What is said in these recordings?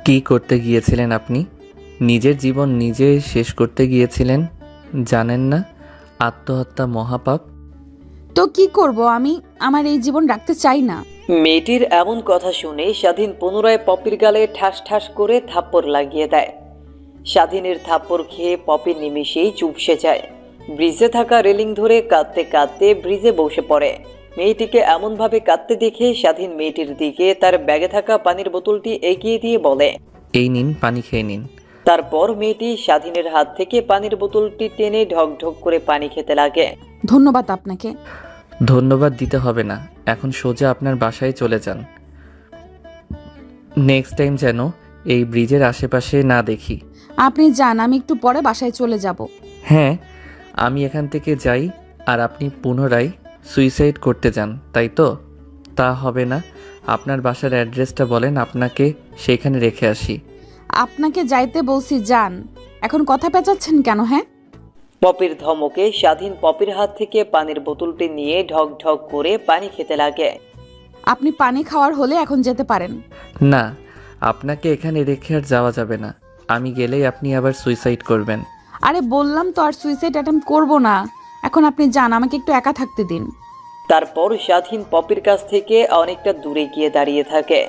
কি করতে গিয়েছিলেন আপনি? নিজের জীবন নিজে শেষ করতে গিয়েছিলেন, জানেন না আত্মহত্যা মহাপাপ? তো কি করব আমি? আমার এই জীবন রাখতে চাই না। মেয়েটির এমন কথা শুনে স্বাধীন পুনরায় পপির গালে ঠাস ঠাস করে থাপ্পড় লাগিয়ে দেয়। স্বাধীনের থাপ্পড় খেয়ে পপি নিমিষেই চুপসে যায়। ব্রিজে থাকা রেলিং ধরে কাঁদতে কাঁদতে ব্রিজে বসে পড়ে। মেয়েটিকে এমনভাবে কাঁদতে দেখে স্বাধীন মেয়েটির দিকে তার ব্যাগে থাকা পানির বোতলটি এগিয়ে দিয়ে বলে, এই নিন, পানি খেয়ে নিন। তারপর মেয়েটি স্বাধীনের হাত থেকে পানির বোতলটি টেনে ঢক ঢক করে পানি খেতে লাগে। ধন্যবাদ আপনাকে। ধন্যবাদ দিতে হবে না, এখন সোজা আপনার বাসায় চলে যান। নেক্সট টাইম যেন এই ব্রিজের আশেপাশে না দেখি। আপনি যান, আমি একটু পরে বাসায় চলে যাব। হ্যাঁ, আমি এখান থেকে যাই আর আপনি পুনরায় সুইসাইড করতে যান, তাই তো? তা হবে না। আপনার বাসার অ্যাড্রেসটা বলেন, আপনাকে সেখানে রেখে আসি। আপনাকে যাইতে বলছি, যান। এখন কথা পেঁচাচ্ছেন কেন? হ্যাঁ, পপির ধমকে স্বাধীন পপির হাত থেকে পানির বোতলটি নিয়ে ঢক ঢক করে পানি খেতে লাগে। আপনি পানি খাওয়ার হলে এখন যেতে পারেন। না, আপনাকে এখানে রেখে আর যাওয়া যাবে না। আমি গেলেই আপনি আবার সুইসাইড করবেন। আরে বললাম তো আর সুইসাইড অ্যাটেম্প করব না। এখন আপনি যান, আমাকে একটু একা থাকতে দিন। তারপর স্বাধীন পপির কাছ থেকে অনেকটা দূরে গিয়ে দাঁড়িয়ে থাকে।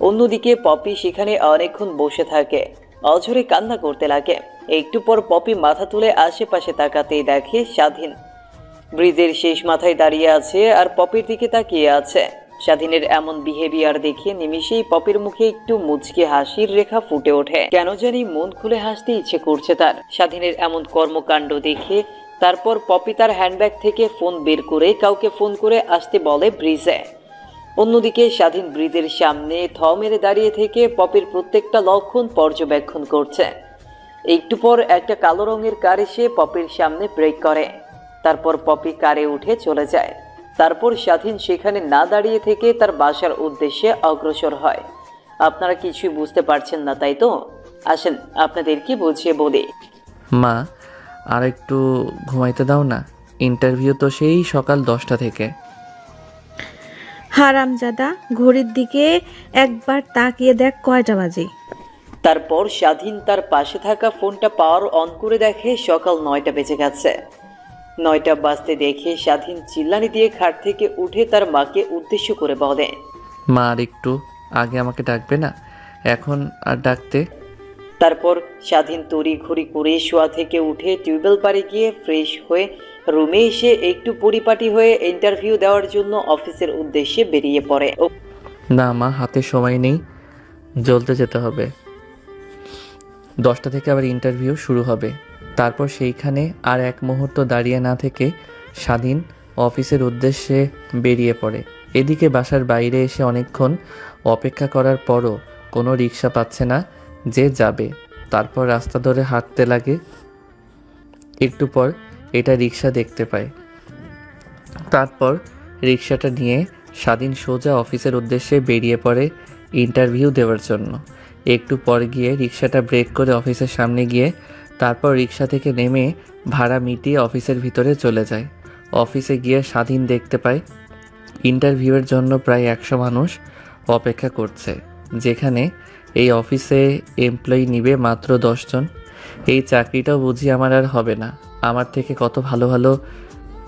অন্যদিকে পপি সেখানে অনেকক্ষণ বসে থাকে, অঝরে কান্না করতে লাগে। একটু পর পপি মাথা তুলে আশেপাশে তাকাতেই দেখে স্বাধীন ব্রিজের শেষ মাথায় দাঁড়িয়ে আছে আর পপির দিকে তাকিয়ে আছে। স্বাধীনের এমন বিহেভিয়ার দেখে নিমিষেই পপির মুখে একটু মুচকে হাসির রেখা ফুটে ওঠে। কেন জানি মন খুলে হাসতে ইচ্ছে করছে তার স্বাধীনের এমন কর্মকাণ্ড দেখে। তারপর পপি তার হ্যান্ডব্যাগ থেকে ফোন বের করে কাউকে ফোন করে আসতে বলে ব্রিজে। অন্যদিকে স্বাধীন ব্রিজের সামনে থ মেরে দাঁড়িয়ে থেকে পপির প্রত্যেকটা লক্ষণ পর্যবেক্ষণ করছে। একটু পর একটা কালো রঙের কার এসে পপির সামনে ব্রেক করে। তারপর পপি কারে উঠে চলে যায়। তারপর স্বাধীন সেখানে না দাঁড়িয়ে থেকে তার বাসার উদ্দেশ্যে অগ্রসর হয়। আপনারা কিছুই বুঝতে পারছেন না, তাই তো? আসেন আপনাদেরকে বুঝিয়ে বলি। মা, আর একটু ঘুমাইতে দাও না। ইন্টারভিউ তো সেই সকাল 10টা থেকে। হারামজাদা, ঘড়ির দিকে একবার তাকিয়ে দেখ কয়টা বাজে। তারপর স্বাধীন তার পাশে থাকা ফোনটা পাওয়ার অন করে দেখে সকাল 9টা বেজে গেছে। 9টা বাজতে দেখে স্বাধীন চিল্লানি দিয়ে খাট থেকে উঠে তার মাকে উদ্দেশ্য করে বলে, মা, আর একটু আগে আমাকে ডাকবে না? এখন আর ডাকতে? তারপর স্বাধীন তড়ি ঘড়ি করে শোয়া থেকে উঠে টিউবওয়েল পাড়ে গিয়ে ফ্রেশ হয়ে রুমে এসে একটু পরিপাটি হয়ে ইন্টারভিউ দেওয়ার জন্য অফিসের উদ্দেশ্যে বেরিয়ে পড়ে। না মা, হাতে সময় নেই, জলদি যেতে হবে। 10টা থেকে আবার ইন্টারভিউ শুরু হবে। তারপর সেইখানে আর এক মুহূর্ত দাঁড়িয়ে না থেকে স্বাধীন অফিসের উদ্দেশ্যে বেরিয়ে পড়ে। এদিকে বাসার বাইরে এসে অনেকক্ষণ অপেক্ষা করার পরও কোনো রিক্সা পাচ্ছে না যে যাবে। তারপর রাস্তা ধরে হাঁটতে লাগে। একটু পর এটা রিক্সা দেখতে পায়। তারপর রিক্সাটা নিয়ে স্বাধীন সোজা অফিসের উদ্দেশ্যে বেরিয়ে পড়ে ইন্টারভিউ দেওয়ার জন্য। একটু পর গিয়ে রিক্সাটা ব্রেক করে অফিসের সামনে গিয়ে তারপর রিক্সা থেকে নেমে ভাড়া মিটিয়ে অফিসের ভিতরে চলে যায়। অফিসে গিয়ে স্বাধীন দেখতে পায় ইন্টারভিউয়ের জন্য প্রায় 100 মানুষ অপেক্ষা করছে, যেখানে এই অফিসে এমপ্লয়ি নিবে মাত্র 10 জন। এই চাকরিটাও বুঝি আমার আর হবে না। আমার থেকে কত ভালো ভালো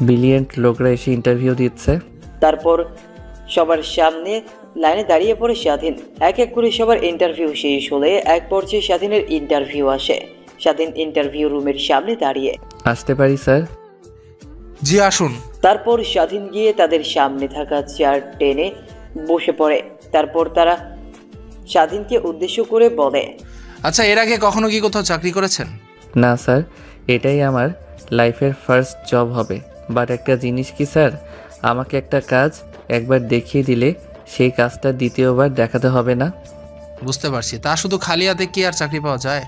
ব্রিলিয়েন্ট লোকরা এসে ইন্টারভিউ দিচ্ছে। তারপর সবার সামনে লাইনে দাঁড়িয়ে পড়ে স্বাধীন। এক এক করে সবার ইন্টারভিউ শেষ হলে এক পর্যায়ে স্বাধীনের ইন্টারভিউ আসে। স্বাধীন ইন্টারভিউ রুমের সামনে দাঁড়িয়ে, আসতে পারি স্যার? জি আসুন। তারপর স্বাধীন গিয়ে তাদের সামনে থাকা চেয়ার টেনে বসে পড়ে। তারপর তারা স্বাধীনকে উদ্দেশ্য করে বলে, আচ্ছা, এর আগে কখনো কি কোথাও চাকরি করেছেন? না স্যার, এটাই আমার লাইফের ফার্স্ট জব হবে। বাট একটা জিনিস কি স্যার, আমাকে একটা কাজ একবার দেখিয়ে দিলে সেই কাজটা দ্বিতীয়বার দেখাতে হবে না? বুঝতে পারছি, তা শুধু খালি হাতে কি আর চাকরি পাওয়া যায়?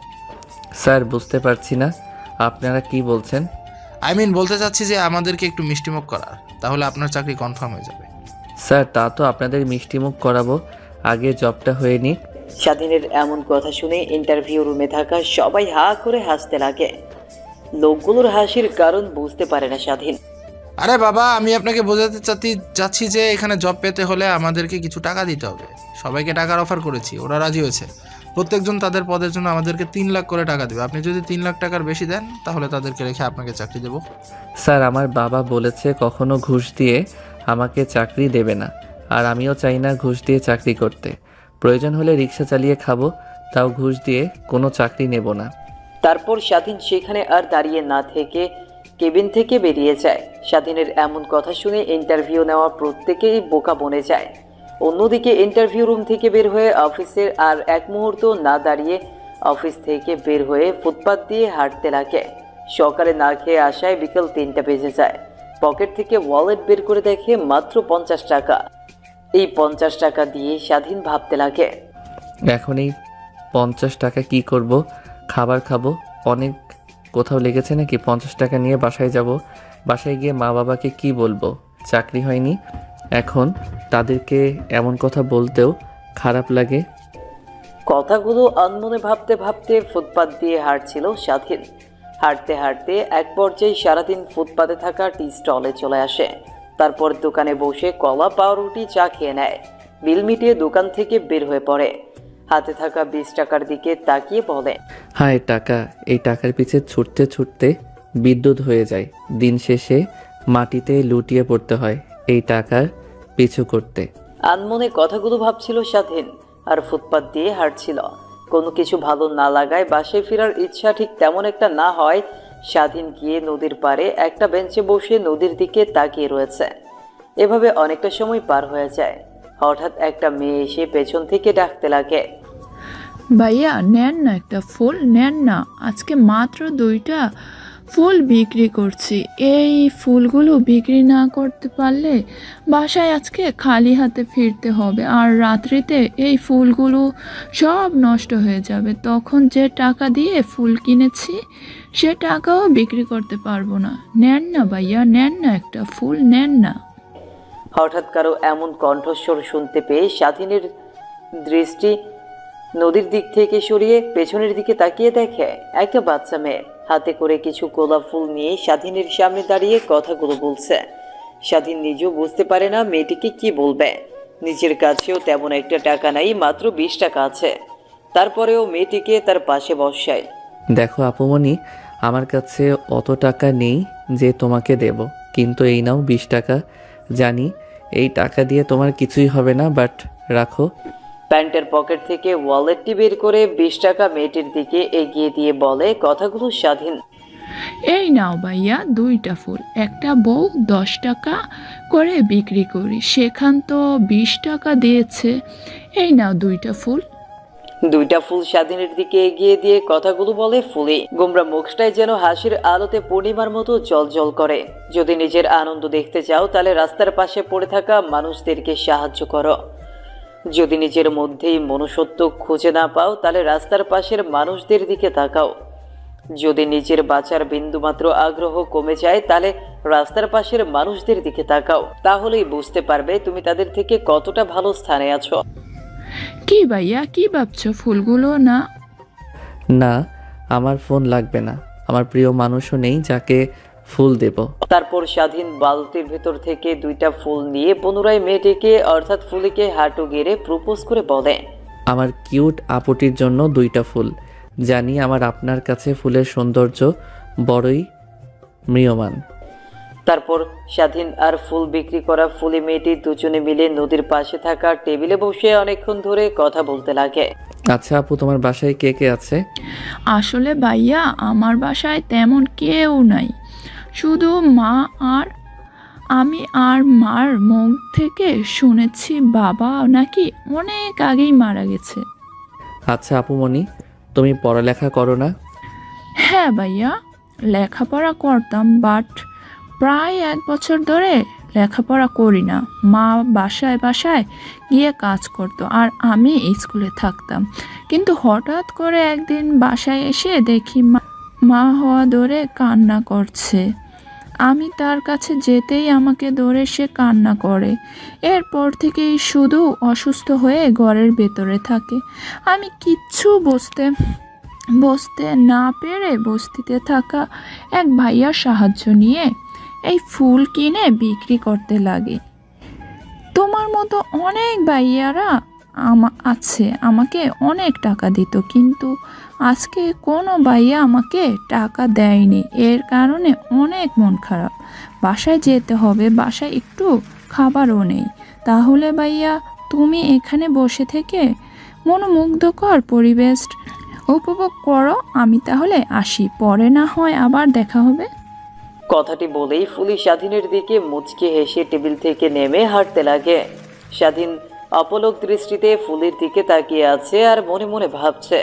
স্যার, বুঝতে পারছি না আপনারা কি বলছেন। বলতে চাচ্ছি যে আমাদেরকে একটু মিষ্টিমুখ করার, তাহলে আপনার চাকরি কনফার্ম হয়ে যাবে। স্যার, তা তো আপনাদের মিষ্টিমুখ করাবো, আগে জবটা হয়ে নিক। স্বাধীনের এমন কথা শুনে ইন্টারভিউ রুমে থাকা সবাই হা করে হাসতে লাগে। লোকগুলোর হাসির কারণ বুঝতে পারে না স্বাধীন। আরে বাবা, আমি আপনাকে বোঝাতে চাচ্ছি যে এখানে জব পেতে হলে আমাদেরকে কিছু টাকা দিতে হবে। সবাইকে টাকার অফার করেছি, ওরা রাজি হয়েছে। প্রত্যেকজন তাদের পদের জন্য আমাদেরকে 3 লাখ করে টাকা দেবে। আপনি যদি 3 লাখ টাকার বেশি দেন তাহলে তাদেরকে রেখে আপনাকে চাকরি দেব। স্যার, আমার বাবা বলেছে কখনো ঘুষ দিয়ে আমাকে চাকরি দেবে না, আর আমিও চাই না ঘুষ দিয়ে চাকরি করতে। প্রয়োজন হলে রিক্সা চালিয়ে খাবো, তাও ঘুষ দিয়ে কোনো চাকরি নেব না। তারপর স্বাধীন সেখানে আর দাঁড়িয়ে না থেকে কেবিন থেকে বেরিয়ে যায়। স্বাধীনের এমন কথা শুনে ইন্টারভিউ নেওয়া প্রত্যেকেই বোকা বনে যায়। অন্যদিকে ইন্টারভিউ রুম থেকে বের হয়ে অফিসের আর এক মুহূর্ত না দাঁড়িয়ে অফিস থেকে বের হয়ে ফুটপাত দিয়ে হাঁটতে লাগে। সকালে না খেয়ে আসায় বিকেল 3টা বেজে যায়। পকেট থেকে ওয়ালেট বের করে দেখে মাত্র 50 টাকা। এই 50 টাকা দিয়ে স্বাধীন ভাবতে লাগে, এখন এই 50 টাকা কি করব? খাবার খাবো? অনেক কোথাও লেগেছে নাকি? 50 টাকা নিয়ে বাসায় যাব। বাসায় গিয়ে মা বাবাকে কি বলবো? চাকরি হয়নি। এখন তাদেরকে এমন কথা বলতেও খারাপ লাগে। কথাগুলো আনমনে ভাবতে ভাবতে ফুটপাত দিয়ে হাঁটছিল স্বাধীন। হাঁটতে হাঁটতে এক পর্যায়ে সারাদিন ফুটপাতে থাকা টি স্টলে চলে আসে। তারপর দোকানে বসে কলা পাউরুটি চা খেয়ে নেয়। বিল মিটিয়ে দোকান থেকে বের হয়ে পড়ে। হাতে থাকা 20 টাকার দিকে তাকিয়ে বলে, হায় টাকা! এই টাকার পিছে ছুটতে ছুটতে বিদ্যুৎ হয়ে যায়। দিন শেষে মাটিতে লুটিয়ে পড়তে হয় এই টাকার পিছু করতে। আনমনে কথাগুলো ভাবছিল স্বাধীন আর ফুটপাত দিয়ে হাঁটছিল। কোনো কিছু ভালো না লাগায় বাসায় ফেরার ইচ্ছা ঠিক তেমন একটা না হয় স্বাধীন গিয়ে নদীর পাড়ে একটা বেঞ্চে বসে নদীর দিকে তাকিয়ে রয়েছে। এভাবে অনেকটা সময় পার হয়ে যায়। হঠাৎ একটা মেয়ে এসে পেছন থেকে ডাকতে লাগে, ভাইয়া নেন না, একটা ফুল নেন না, আজকে মাত্র 2টা ফুল বিক্রি করছি। এই ফুলগুলো বিক্রি না করতে পারলে বাসায় আজকে খালি হাতে ফিরতে হবে, আর রাত্রিতে এই ফুলগুলো সব নষ্ট হয়ে যাবে। তখন যে টাকা দিয়ে ফুল কিনেছি সে টাকাও বিক্রি করতে পারবো না। নেন না ভাইয়া, নেন না, একটা ফুল নেন না। হঠাৎ কারো এমন কণ্ঠস্বর শুনতে পেয়ে স্বাধীনের দৃষ্টি নদীর দিক থেকে সরিয়ে পেছনের দিকে তাকিয়ে দেখে একটা বাচ্চা মেয়ে হাতে করে কিছু গোলাপ ফুল নিয়ে স্বাধীনের সামনে দাঁড়িয়ে কথাগুলো বলছে। স্বাধীন নিজেও বুঝতে পারে না মেয়েটিকে কি বলবে। নিজের কাছেও তেমন একটা টাকা নাই, মাত্র 20 টাকা আছে। তারপরেও মেয়েটিকে তার পাশে বসায়। দেখো আপুমনি, আমার কাছে অত টাকা নেই যে তোমাকে দেব, কিন্তু এই নাও 20 টাকা। জানি এই টাকা দিয়ে তোমার কিছুই হবে না, বাট রাখো। প্যান্টের পকেট থেকে ওয়ালেটটি বের করে 20 টাকা মেয়েটির দিকে এগিয়ে দিয়ে বলে কথাগুলো স্বাধীন। এই নাও ভাইয়া 2টা ফুল, একটা বউ 10 টাকা করে বিক্রি করি, সেখান তো 20 টাকা দিয়েছে। এই নাও 2টা ফুল। 2টা ফুল স্বাধীনের দিকে এগিয়ে দিয়ে কথাগুলো বলে ফুলি। গোমরা মুখটায় যেন হাসির আলোতে পূর্ণিমার মতো জলজল করে। যদি নিজের আনন্দ দেখতে চাও তাহলে রাস্তার পাশে পড়ে থাকা মানুষদেরকে সাহায্য করো। যদি নিজের মধ্যেই মনুষ্যত্ব খুঁজে না পাও তাহলে রাস্তার পাশের মানুষদের দিকে তাকাও। যদি নিজের বাঁচার বিন্দুমাত্র আগ্রহ কমে যায় তাহলে রাস্তার পাশের মানুষদের দিকে তাকাও। তাহলেই বুঝতে পারবে তুমি তাদের থেকে কতটা ভালো স্থানে আছো। কি ভাইয়া, কি ভাবছো? ফুলগুলো না? না, আমার ফোন লাগবে না। আমার প্রিয় মানুষও নেই যাকে ফুল দেব। তারপর স্বাধীন বালতির ভেতর থেকে 2টা ফুল নিয়ে পুনরায় মেয়েটিকে অর্থাৎ ফুলিকে হাঁটু গেড়ে প্রপোজ করে বলে, আমার কিউট আপুটির জন্য 2টা ফুল। জানি আমার আপনার কাছে ফুলের সৌন্দর্য বড়ই ম্রিয়মান। তারপর স্বাধীন আর ফুল বিক্রি করা ফুলি মেয়েটি দুজনে মিলে নদীর পাশে থাকা টেবিলে বসে অনেকক্ষণ ধরে কথা বলতে লাগে। আচ্ছা আপু, তোমার বাসায় কে কে আছে? আসলে ভাইয়া আমার বাসায় তেমন কেউ নাই, শুধু মা আর আমি। আর মার মুখ থেকে শুনেছি বাবা নাকি অনেক আগেই মারা গেছে। আচ্ছা আপুমনি, তুমি পড়ালেখা করো না? হ্যাঁ ভাইয়া, লেখাপড়া করতাম, বাট প্রায় 1 বছর ধরে লেখাপড়া করি না। মা বাসায় বাসায় গিয়ে কাজ করতো আর আমি স্কুলে থাকতাম। কিন্তু হঠাৎ করে একদিন বাসায় এসে দেখি মা হওয়া ধরে কান্না করছে। আমি তার কাছে যেতেই আমাকে ধরে সে কান্না করে। এরপর থেকেই শুধু অসুস্থ হয়ে ঘরের ভেতরে থাকে। আমি কিচ্ছু বসতে না পেরে বস্তিতে থাকা এক ভাইয়ার সাহায্য নিয়ে এই ফুল কিনে বিক্রি করতে লাগে। তোমার মতো অনেক ভাইয়ারা আছে, আমাকে অনেক টাকা দিত, কিন্তু আজকে কোনো ভাইয়া আমাকে টাকা দেয়নি। এর কারণে অনেক মন খারাপ। বাসায় যেতে হবে, বাসায় একটু খাবারও নেই। তাহলে ভাইয়া তুমি এখানে বসে থেকে মনোমুগ্ধকর পরিবেশ উপভোগ করো, আমি তাহলে আসি, পরে না হয় আবার দেখা হবে। কথাটি বলেই ফুলি স্বাধীনের দিকে মুচকি হেসে টেবিল থেকে নেমে হাঁটতে লাগে। স্বাধীন অপলক দৃষ্টিতে ফুলির দিকে তাকিয়ে আছে আর মনে মনে ভাবছে,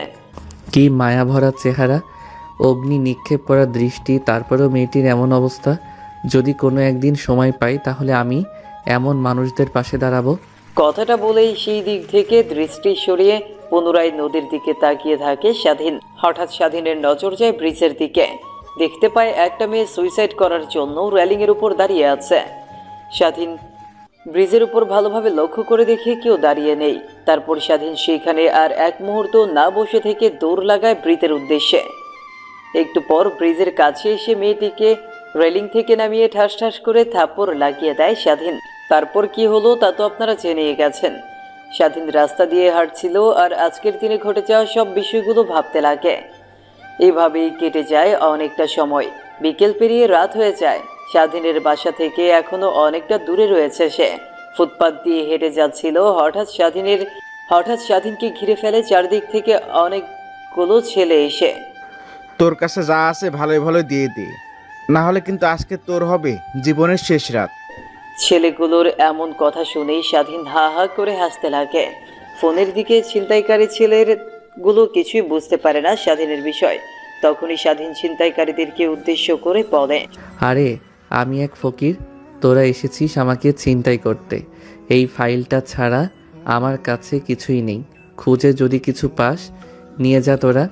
কি মায়া ভরা চেহারা, অগ্নি নিক্ষেপ করা দৃষ্টি, তারপরেও মেয়েটির এমন অবস্থা। যদি কোনো একদিন সময় পাই তাহলে আমি এমন মানুষদের পাশে দাঁড়াবো। কথাটা বলেই সেই দিক থেকে দৃষ্টি সরিয়ে পুনরায় নদীর দিকে তাকিয়ে থাকে স্বাধীন। হঠাৎ স্বাধীনের নজর যায় ব্রিজের দিকে। দেখতে পায় একটা মেয়ে সুইসাইড করার জন্য রেলিংয়ের উপর দাঁড়িয়ে আছে। স্বাধীন ব্রিজের উপর ভালোভাবে লক্ষ্য করে দেখে কেউ দাঁড়িয়ে নেই। তারপর স্বাধীন সেইখানে আর এক মুহূর্ত না বসে থেকে দৌড় লাগায় ব্রিজের উদ্দেশ্যে। একটু পর ব্রিজের কাছে এসে মেয়েটিকে রেলিং থেকে নামিয়ে ঠাস ঠাস করে থাপ্পড় লাগিয়ে দেয় স্বাধীন। তারপর কি হলো তা তো আপনারা জেনেই গেছেন। স্বাধীন রাস্তা দিয়ে হাঁটছিল আর আজকের দিনে ঘটে যাওয়া সব বিষয়গুলো ভাবতে লাগে। এইভাবেই কেটে যায় অনেকটা সময়। বিকেল পেরিয়ে রাত হয়ে যায়। স্বাধীনের বাসা থেকে এখনো অনেকটা দূরে রয়েছে সে। ফুটপাত দিয়ে হেঁটে যাচ্ছিল, হঠাৎ স্বাধীনকে ঘিরে ফেলে চারদিক থেকে অনেকগুলো ছেলে এসে। তোর কাছে যা আছে ভালোই ভালো দিয়ে দে, না হলে কিন্তু আজকে তোর হবে জীবনের শেষ রাত। ছেলেগুলোর এমন কথা শুনেই স্বাধীন হা হা করে হাসতে লাগে। ফোনের দিকে ছিনতাইকারী ছেলেগুলো কিছুই বুঝতে পারে না স্বাধীনের বিষয়। তখনই স্বাধীন ছিনতাইকারীদেরকে উদ্দেশ্য করে বলে, আরে আমি এক ফকির, তোরা এসেছিস আমাকে ছিনতাই করতে। এই ফাইলটা ছাড়া আমার কাছে কিছুই নেই, খুঁজে যদি কিছু পাস নিয়ে যা তোরা।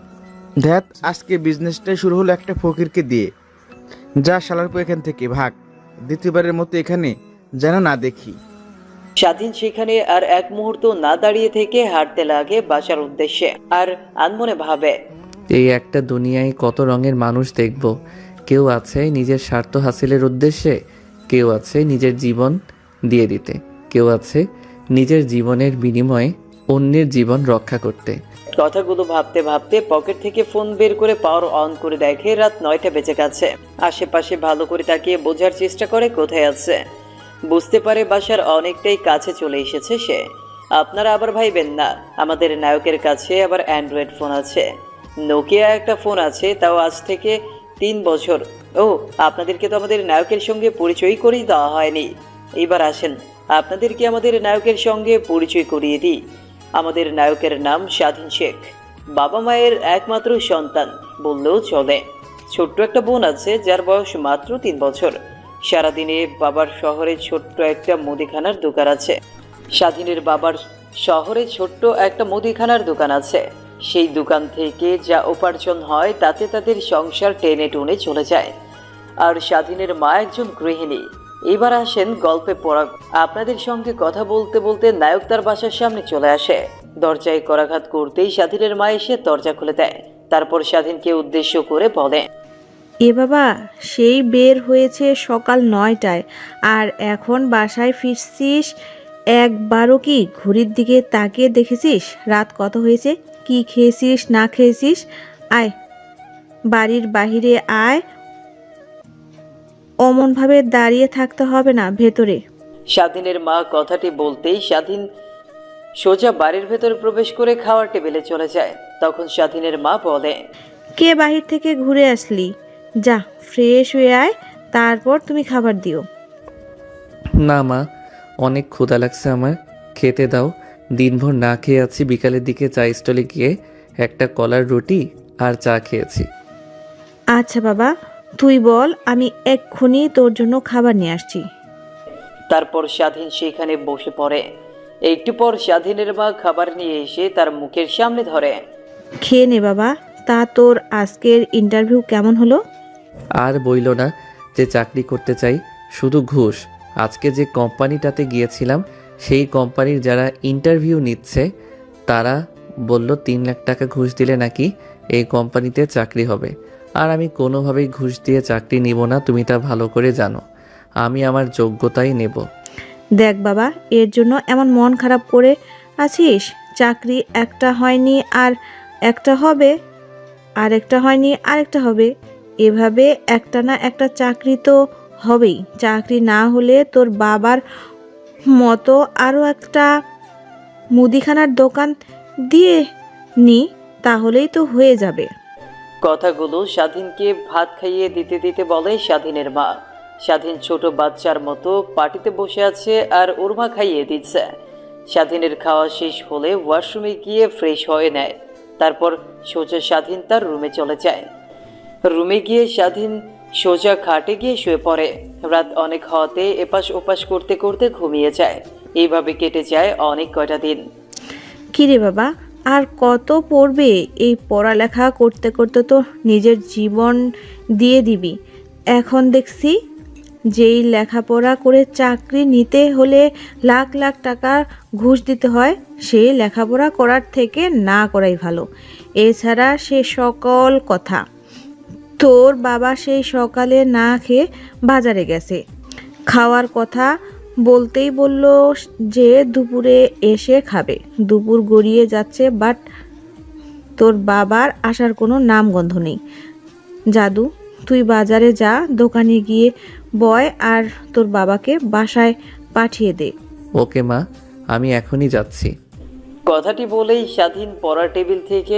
ধ্যাত, আজকে বিজনেসটাই শুরু হলো একটা ফকিরকে দিয়ে। যা শালার পর এখান থেকে ভাগ, দ্বিতীয়বারের মতো এখানে যেন না দেখি। স্বাধীন সেখানে আর এক মুহূর্ত না দাঁড়িয়ে থেকে হাঁটতে লাগে বাসার উদ্দেশ্যে। আর আনমনে ভাবে, এই একটা দুনিয়ায় কত রঙের মানুষ দেখব। কেউ আছে নিজের স্বার্থ হাসিলের উদ্দেশ্যে, কেউ আছে নিজের জীবন দিয়ে দিতে, কেউ আছে নিজের জীবনের বিনিময়ে অন্যের জীবন রক্ষা করতে। কথাগুলো ভাবতে ভাবতে পকেট থেকে ফোন বের করে পাওয়ার অন করে দেখে রাত 9টা বেজে গেছে। আশেপাশে ভালো করে তাকিয়ে বোঝার চেষ্টা করে কোথায় আছে। বুঝতে পারে বাসার অনেকটাই কাছে চলে এসেছে সে। আপনারা আবার ভাইবেন না, আমাদের নায়কের কাছে আবার অ্যান্ড্রয়েড ফোন আছে, নোকিয়া একটা ফোন আছে, তাও আজ থেকে 3 বছর। ও, আপনাদেরকে তো আমাদের নায়কের সঙ্গে পরিচয় করিয়ে দেওয়া হয়নি। এবার আসেন, আপনাদেরকে আমাদের নায়কের সঙ্গে পরিচয় করিয়ে দিই। আমাদের নায়কের নাম স্বাধীন শেখ, বাবা মায়ের একমাত্র সন্তান বললেও চলে। ছোট্ট একটা বোন আছে যার বয়স মাত্র 3 বছর। সারাদিনে বাবার শহরে ছোট্ট একটা মুদিখানার দোকান আছে। স্বাধীনের বাবার শহরে ছোট্ট একটা মুদিখানার দোকান আছে। সেই দোকান থেকে যা উপার্জন হয় তাতে তাদের সংসার টেনে টুনে চলে যায়। আর স্বাধীনের মা একজন গৃহিণী। এবার আসেন গল্পে পড়া। আপনাদের সঙ্গে কথা বলতে বলতে নায়ক তার বাসার সামনে চলে আসে। দরজায় করাঘাত করতেই স্বাধীনের মা এসে দরজা খুলে দেয়। তারপর স্বাধীনকে উদ্দেশ্য করে বলে, এ বাবা, সেই বের হয়েছে সকাল 9টায়, আর এখন বাসায় ফিরছিস। একবারও কি ঘড়ির দিকে তাকিয়ে দেখেছিস রাত কত হয়েছে? কি খেয়েছিস না খেয়েছিস? আয়, বাড়ির বাহিরে আয়, অমনভাবে দাঁড়িয়ে থাকতে হবে না, ভেতরে। স্বাধীনের মা কথাটি বলতেই স্বাধীন সোজা বাড়ির ভেতরে প্রবেশ করে খাওয়ার টেবিলে চলে যায়। তখন স্বাধীনের মা বলে, কে বাহির থেকে ঘুরে আসলি? যা ফ্রেশ হয়ে আয়, তারপর তুমি খাবার দিও। না মা, অনেক ক্ষুধা লাগছে আমার, খেতে দাও। দিনভর না খেয়ে আছি, বিকালের দিকে চা স্টলে গিয়ে একটা কলার রুটি আর চা খেয়েছি। আচ্ছা বাবা, তুই বল, আমি এক্ষুনি তোর জন্য খাবার নিয়ে আসছি। তারপর স্বাধীন সেখানে বসে পড়ে। একটু পর স্বাধীনের মা খাবার নিয়ে এসে তার মুখের সামনে ধরে। খেয়ে নে বাবা। তা তোর আজকের ইন্টারভিউ কেমন হলো? আর বইল না যে চাকরি করতে চাই, শুধু ঘুষ। আজকে যে কোম্পানিটাতে গিয়েছিলাম, সেই কোম্পানির যারা ইন্টারভিউ নিচ্ছে তারা বলল 3 লাখ টাকা ঘুষ দিলে নাকি এই কোম্পানিতে চাকরি হবে। আর আমি কোনোভাবেই ঘুষ দিয়ে চাকরি নিব না, তুমি তা ভালো করে জানো। আমি আমার যোগ্যতাই নেব। দেখ বাবা, এর জন্য এমন মন খারাপ করে আছিস, চাকরি একটা হয়নি আর একটা হবে, আর একটা হয়নি আর একটা হবে, এভাবে একটা না একটা চাকরি তো হবেই। চাকরি না হলে তোর বাবার মতো আরও একটা মুদিখানার দোকান দিয়ে নি, তাহলেই তো হয়ে যাবে। কথাগুলো স্বাধীনকে ভাত খাইয়ে দিতে দিতে বলে স্বাধীনের মা। স্বাধীন ছোট বাচ্চার মতো পার্টিতে বসে আছে আর ওর মা খাইয়ে দিচ্ছে। স্বাধীনের খাওয়া শেষ হলে ওয়াশরুমে গিয়ে ফ্রেশ হয়ে নেয়। তারপর সোজা স্বাধীন তার রুমে চলে যায়। রুমে গিয়ে স্বাধীন সোজা খাটে গিয়ে শুয়ে পড়ে। রাত অনেক হওয়াতে এপাশ ওপাশ করতে করতে ঘুমিয়ে যায়। এইভাবে কেটে যায় অনেক কয়টা দিন। কিরে বাবা, আর কত পড়বে? এই পড়ালেখা করতে করতে তো নিজের জীবন দিয়ে দিবি। এখন দেখছি যেই লেখাপড়া করে চাকরি নিতে হলে লাখ লাখ টাকা ঘুষ দিতে হয়, সেই লেখাপড়া করার থেকে না করাই ভালো। এছাড়া সে সকল কথা, তোর বাবা সেই সকালে না খেয়ে বাজারে গেছে, খাওয়ার কথা বলতেই বলল যে দুপুরে এসে খাবে। দুপুর গড়িয়ে যাচ্ছে, বাট তোর বাবার আসার কোনো নামগন্ধ নেই। জাদু, তুই বাজারে যা, দোকানে গিয়ে বয় আর তোর বাবাকে বাসায় পাঠিয়ে দে। ওকে মা, আমি এখনই যাচ্ছি। কথাটি বলেই স্বাধীন পড়ার টেবিল থেকে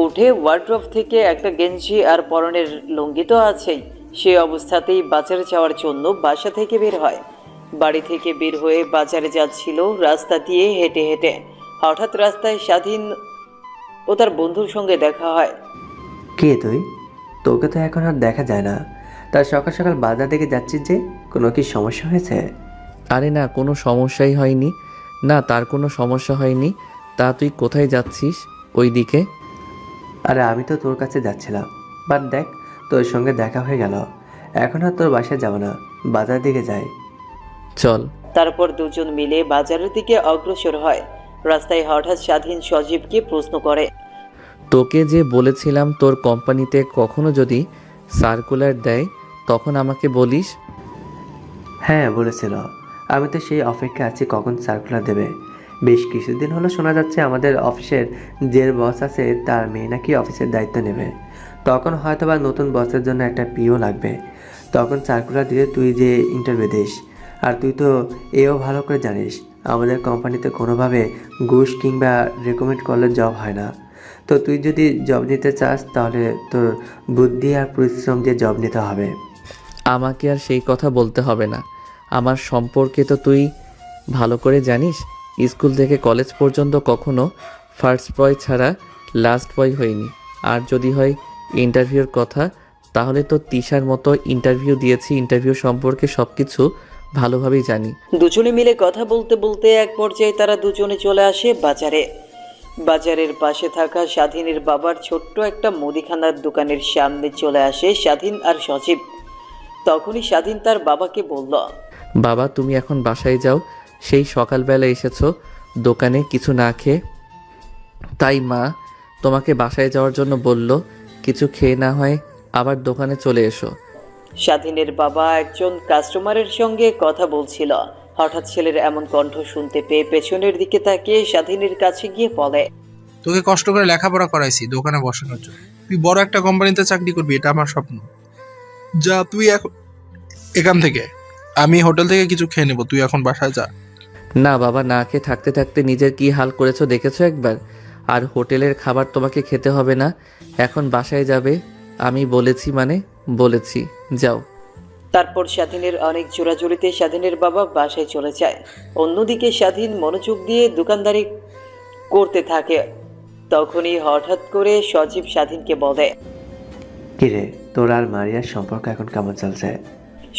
উঠে ওয়ার্ড্রোব থেকে একটা গেঞ্জি আর পরনের লুঙ্গি তো আছেই, সে অবস্থাতেই বাজারে যাওয়ার জন্য বাসা থেকে বের হয়। বাড়ি থেকে বের হয়ে বাজারে যাচ্ছিল রাস্তা দিয়ে হেঁটে হেঁটে। হঠাৎ রাস্তায় স্বাধীন ও তার বন্ধুর সঙ্গে দেখা হয়। কে তুই? তোকে তো এখন আর দেখা যায় না। তার সকাল সকাল বাজার দিকে যাচ্ছিস যে, কোনো কি সমস্যা হয়েছে? আরে না, কোনো সমস্যাই হয়নি। না, তার কোনো সমস্যা হয়নি। তা তুই কোথায় যাচ্ছিস? ওই দিকে? আরে আমি তো তোর কাছে যাচ্ছিলাম, বাট দেখ তোর সঙ্গে দেখা হয়ে গেল। এখন আর তোর বাসায় যাব না, বাজার দিকে যাই। চল। তারপর দুজন মিলে বাজারের দিকে অগ্রসর হয়। রাস্তায় হঠাৎ স্বাধীন সজীবকে প্রশ্ন করে, তোকে যে বলেছিলাম তোর কোম্পানিতে কখনো যদি সার্কুলার দেয় তখন আমাকে বলিস। হ্যাঁ বলেছিল, আমি তো সেই অপেক্ষা আছি কখন সার্কুলার দেবে। বেশ কিছুদিন হলো শোনা যাচ্ছে আমাদের অফিসের যে বস আছে তার মেয়ে নাকি অফিসের দায়িত্ব নেবে। তখন হয়তো বা নতুন বসের জন্য একটা পিও লাগবে। তখন সার্কুলার দিলে তুই যে ইন্টারভিউ দিস। আর তুই তো এও ভালো করে জানিস আমাদের কোম্পানিতে কোনোভাবে ঘুষ কিংবা রেকমেন্ড করলে জব হয় না। তো তুই যদি জব নিতে চাস তাহলে তোর বুদ্ধি আর পরিশ্রম দিয়ে জব নিতে হবে। আমাকে আর সেই কথা বলতে হবে না। আমার সম্পর্কে তো তুই ভালো করে জানিস। স্কুল থেকে কলেজ পর্যন্ত কখনো ফার্স্ট বয় ছাড়া লাস্ট বয় হয়নি। আর যদি হয় ইন্টারভিউর কথা, তাহলে তো তিশার মতো ইন্টারভিউ দিয়েছি। ইন্টারভিউ সম্পর্কে সব কিছু ভালোভাবেই জানি। দুজনে মিলে কথা বলতে বলতে এক পর্যায়ে তারা দুজনে চলে আসে বাজারে। বাজারের পাশে থাকা স্বাধীনের বাবার ছোট্ট একটা মুদিখানার দোকানের সামনে চলে আসে স্বাধীন আর সজীব। তখনই স্বাধীন তার বাবাকে বলল, বাবা, তুমি এখন বাসায় যাও। সেই সকালবেলা এসেছো দোকানে কিছু না খেয়ে, তাই মা তোমাকে বাসায় যাওয়ার জন্য বলল। কিছু খেয়ে না হয় আবার দোকানে চলে এসো। স্বাধীনের বাবা একজন কাস্টমারের সঙ্গে কথা বলছিল। হঠাৎ ছেলের এমন কণ্ঠ শুনতে পেয়ে পেছনের দিকে তাকিয়ে স্বাধীনের কাছে গিয়ে বলে, তোকে কষ্ট করে লেখাপড়া করাইছি দোকানে বসানোর জন্য। তুই বড় একটা কোম্পানিতে চাকরি করবি, এটা আমার স্বপ্ন। যা তুই এখন এখান থেকে। আমি হোটেল থেকে কিছু খেয়ে নেবো, তুই এখন বাসায় যা। না বাবা, না খেয়ে থাকতে থাকতে নিজের কি হাল করেছো দেখেছো একবার? আর হোটেলের খাবার তোমাকে খেতে হবে না, এখন বাসায় যাবে। আমি বলেছি মানে বলেছি, যাও। তারপর স্বাধীনের অনেক জোরাজুরিতে স্বাধীনের বাবা বাসায় চলে যায়। অন্যদিকে স্বাধীন মনোযোগ দিয়ে দোকানদারি করতে থাকে। তখনই হঠাৎ করে সজীব স্বাধীনকে বলে, কিরে, তোর আর মারিয়ার সম্পর্ক এখন কেমন চলছে?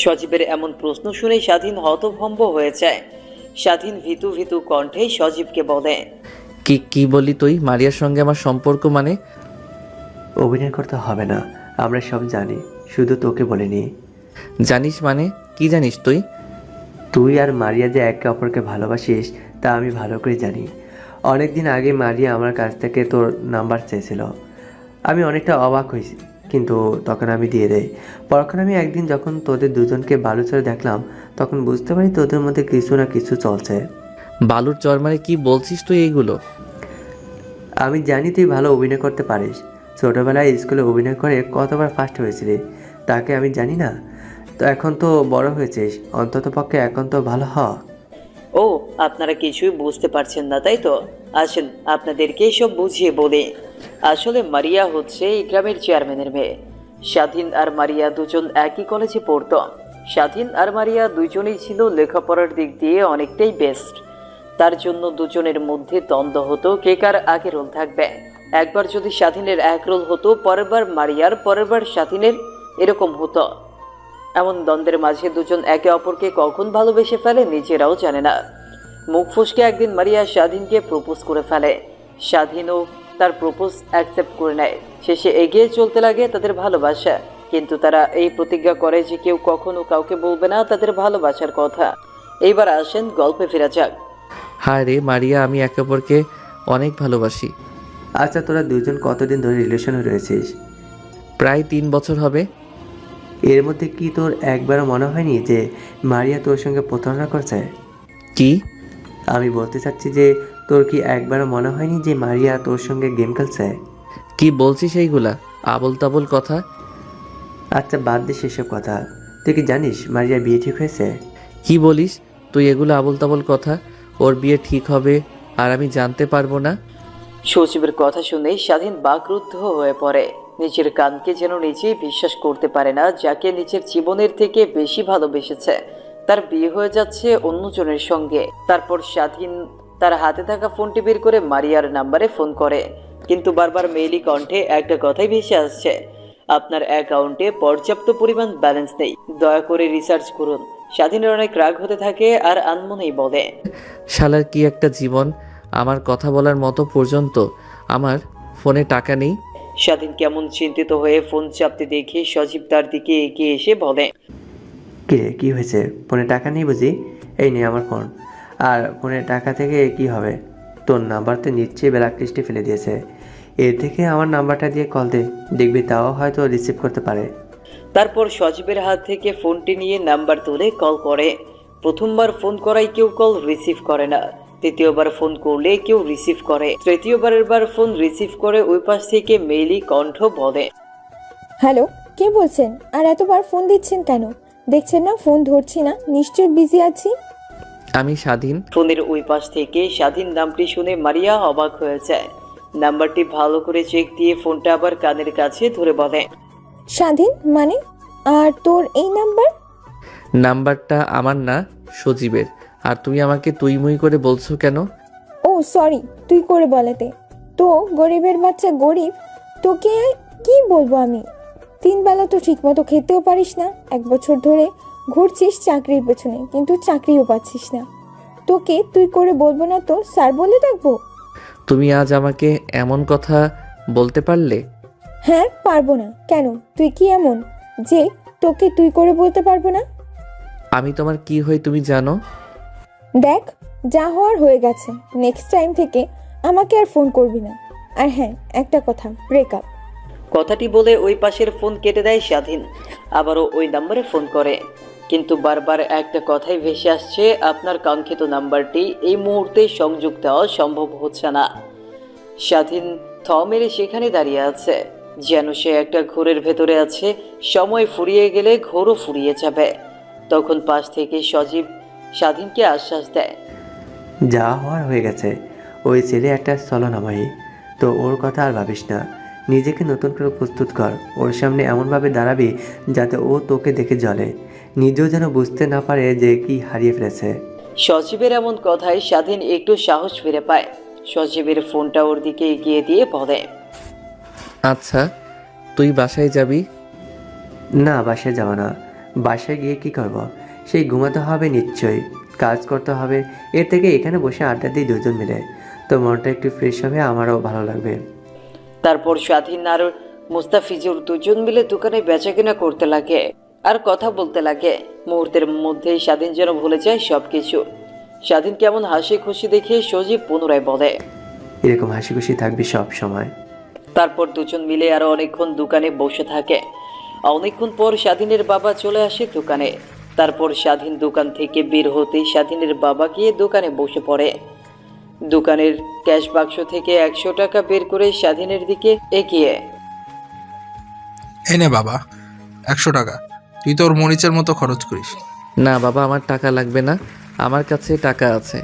সজীবের এমন প্রশ্ন শুনে স্বাধীন হতভম্ব হয়ে যায়। স্বাধীন ভীতু ভীতু কণ্ঠে সজীবকে বলে, কি কি বলি তুই? মারিয়ার সঙ্গে আমার সম্পর্ক মানে? অভিনয় করতে হবে না, আমরা সব জানি, শুধু তোকে বলিনি। জানিস মানে? কি জানিস তুই? তুই আর মারিয়া যে একে অপরকে ভালোবাসিস তা আমি ভালো করে জানি। অনেকদিন আগে মারিয়া আমার কাছ থেকে তোর নাম্বার চেয়েছিল। আমি অনেকটা অবাক হয়েছি, কিন্তু তখন আমি দিয়ে দেই। পরক্ষণ আমি একদিন যখন তোদের দুজনকে বালুচরে দেখলাম তখন বুঝতে পারি তোদের মধ্যে কিছু না কিছু চলছে। বালুর চরমারে কি বলছিস তুই এইগুলো? আমি জানি তুই ভালো অভিনয় করতে পারিস। ছোটবেলায় স্কুলে অভিনয় করে কতবার ফার্স্ট হয়েছিলি, তাকে আমি জানি না? তো এখন তো বড় হয়েছিস, অন্তত পক্ষে এখন তো ভালো হ। ও, আপনারা কিছুই বুঝতে পারছেন না তাই তো? আসেন আপনাদেরকে সব বুঝিয়ে বলি। আসলে মারিয়া হচ্ছে এই গ্রামের চেয়ারম্যানের মেয়ে। স্বাধীন আর মারিয়া দুজন একই কলেজে পড়তো। স্বাধীন আর মারিয়া দুজনেই ছিল লেখাপড়ার দিক দিয়ে অনেকটাই বেস্ট। তার জন্য দুজনের মধ্যে দ্বন্দ্ব হতো কে কার আগে রোল থাকবে। একবার যদি স্বাধীনের এক রোল হতো, পরের বার মারিয়ার, পরের বার স্বাধীনের, এরকম হতো। এমন দ্বন্দ্বের মাঝে দুজন একে অপরকে কখন ভালোবেসে ফেলে নিজেরাও জানে না। মুখ ফসকে একদিন মারিয়া স্বাধীনকে প্রপোজ করে ফেলে। স্বাধীনও তার প্রপোজ অ্যাকসেপ্ট করে নেয়। শেষে এগিয়ে চলতে লাগে তাদের ভালোবাসা। কিন্তু তারা এই প্রতিজ্ঞা করে যে কেউ কখনো কাউকে বলবে না তাদের ভালোবাসার কথা। এইবার আসেন গল্পে ফেরা যাক। হায় রে মারিয়া, আমি একে অপরকে অনেক ভালোবাসি। আচ্ছা, তোরা দুজন কতদিন ধরে রিলেশনে রয়েছিস? প্রায় 3 বছর হবে। এর মধ্যে কি তোর একবারও মনে হয়নি যে মারিয়া তোর সঙ্গে প্রতারণা করছে? কি? আমি বলতে চাচ্ছি যে তোর কি একবারও মনে হয়নি যে মারিয়া তোর সঙ্গে গেম খেলছে? কি বলছিস এইগুলা আবল তাবল কথা? আচ্ছা, বাদ দে সেসব কথা। তুই কি জানিস মারিয়ার বিয়ে ঠিক হয়েছে? কি বলিস তুই এগুলো আবল তাবল কথা? ওর বিয়ে ঠিক হবে আর আমি জানতে পারবো না? সচিবের কথা শুনে স্বাধীন বাকরুদ্ধ হয়ে পড়ে। নিজের কানকে যেন নিজেই বিশ্বাস করতে পারে না। যাকে নিজের জীবনের থেকে বেশি ভালোবেসেছে তার বিয়ে হয়ে যাচ্ছে অন্যজনের সঙ্গে। তারপর স্বাধীন তার হাতে থাকা ফোনটি বের করে মারিয়ার নাম্বারে ফোন করে। কিন্তু বারবার মেইলি কণ্ঠে একটা কথাই ভেসে আসছে, আপনার অ্যাকাউন্টে পর্যাপ্ত পরিমাণ ব্যালেন্স নেই, দয়া করে রিসার্চ করুন। স্বাধীনের অনেক রাগ হতে থাকে আর আনমনেই বলে, শালার কি একটা জীবন! আমার কথা বলার মতো পর্যন্ত আমার ফোনে টাকা নেই। স্বাধীন কেমন চিন্তিত হয়ে ফোন চাপতে দেখে সজীব তার দিকে এগিয়ে এসে বলে, কিরে, কি হয়েছে? ফোনে টাকা নেই বুঝি? এই নে আমার ফোন। আর ফোনের টাকা থেকে কি হবে? তোর নাম্বার তো নিশ্চয়ই ব্ল্যাক লিস্টে ফেলে দিয়েছে। এর থেকে আমার নাম্বারটা দিয়ে কল দে, দেখবি তাও হয়তো রিসিভ করতে পারে। তারপর সজীবের হাত থেকে ফোনটি নিয়ে নাম্বার তুলে কল করে। প্রথমবার ফোন করায় কেউ কল রিসিভ করে না, দ্বিতীয়বার ফোন করলে কেউ রিসিভ করে, তৃতীয়বারের বার ফোন রিসিভ করে ওই পাশ থেকে মেইলি কণ্ঠ বলে, হ্যালো, কে বলছেন? আর এতবার ফোন দিচ্ছেন কেন? দেখছেন না ফোন ধরছি না, নিশ্চয়ই বিজি আছি। আমি স্বাধীন। ফোনের ওই পাশ থেকে স্বাধীন নামটি শুনে মারিয়া অবাক হয়ে যায়। নাম্বারটি ভালো করে চেক দিয়ে ফোনটা আবার কানের কাছে ধরে বলে, স্বাধীন মানে? আর তোর এই নাম্বার? নাম্বারটা আমার না, সজীবের। আর তুমি আমাকে তুই মুই করে বলছো কেন? ও সরি, তুই করে বলেতে। তো গরিবের বাচ্চা গরিব, তোকে কি বলবো আমি? 3 বেলা তো ঠিক মতো খেতেও পারিস না, 1 বছর ধরে ঘুরছিস চাকরির পেছনে, কিন্তু চাকরিও পাচ্ছিস না। তোকে তুই করে বলবো না তো স্যার বলে ডাকবো? তুমি আজ আমাকে এমন কথা বলতে পারলে? হ্যাঁ, পারবো না কেন? তুই কি এমন যে তোকে তুই করে বলতে পারবো না? আমি তোমার কি হই তুমি জানো? দেখ, যা হওয়ার হয়ে গেছে। নেক্সট টাইম থেকে আমাকে আর ফোন করবি না। আর হ্যাঁ, একটা কথা, ব্রেকআপ। কথাটি বলে ওই পাশের ফোন কেটে দেয় স্বাধীন। আবারও ওই নম্বরে ফোন করে, কিন্তু বারবার একটা কথাই ভেসে আসছে, আপনার কাঙ্ক্ষিত নাম্বারটি এই মুহূর্তে সংযোগ দেওয়া সম্ভব হচ্ছে না। স্বাধীন থ মেরে সেখানে দাঁড়িয়ে আছে, যেন সে একটা ঘোরের ভেতরে আছে। সময় ফুরিয়ে গেলে ঘোরও ফুরিয়ে যাবে। তখন পাশ থেকে সজীব স্বাধীনকে আশ্বাস দেয়, যা হওয়ার হয়ে গেছে। ওই ছেলে একটা স্থলনাময়ী, তো ওর কথা আর ভাবিস না। নিজেকে নতুন করে প্রস্তুত কর। ওর সামনে এমনভাবে দাঁড়াবি যাতে ও তোকে দেখে জ্বলে, নিজেও যেন বুঝতে না পারে যে কি হারিয়ে ফেলেছে। সজীবের এমন কথায় স্বাধীন একটু সাহস ফিরে পায়। সজীবের ফোনটা ওর দিকে এগিয়ে দিয়ে বলে, আচ্ছা তুই বাসায় যাবি? না, বাসায় যাব না। বাসায় গিয়ে কি করব? সেই ঘুমাতে হবে নিশ্চয়ই, কাজ করতে হবে। এর থেকে এখানে বসে আড্ডা দিই দুজন মিলে, তো মনটা একটু ফ্রেশ হবে, আমারও ভালো লাগবে। তারপর স্বাধীন আর মুস্তাফিজুর দুজন মিলে দোকানে বেচাকেনা করতে লাগে আর কথা বলতে লাগে। মুহূর্তের মধ্যেই স্বাধীন যেন ভুলে যায় সবকিছু। স্বাধীন কেমন হাসি খুশি দেখে সজীব পুনরায় বলে, এরকম হাসি খুশি থাকবি সব সময়। তারপর দুজন মিলে আরো অনেকক্ষণ দোকানে বসে থাকে। অনেকক্ষণ পর স্বাধীনের বাবা চলে আসে দোকানে। তারপর স্বাধীন দোকান থেকে বের হতেই স্বাধীনের বাবা গিয়ে দোকানে বসে পড়ে। দোকানের ক্যাশ বাক্স থেকে 100 টাকা বের করে স্বাধীনের দিকে এগিয়ে। এই নে বাবা, 100 টাকা। তুই তোর মরিচের মতো খরচ করিস। না বাবা, আমার টাকা লাগবে না, আমার কাছে টাকা আছে।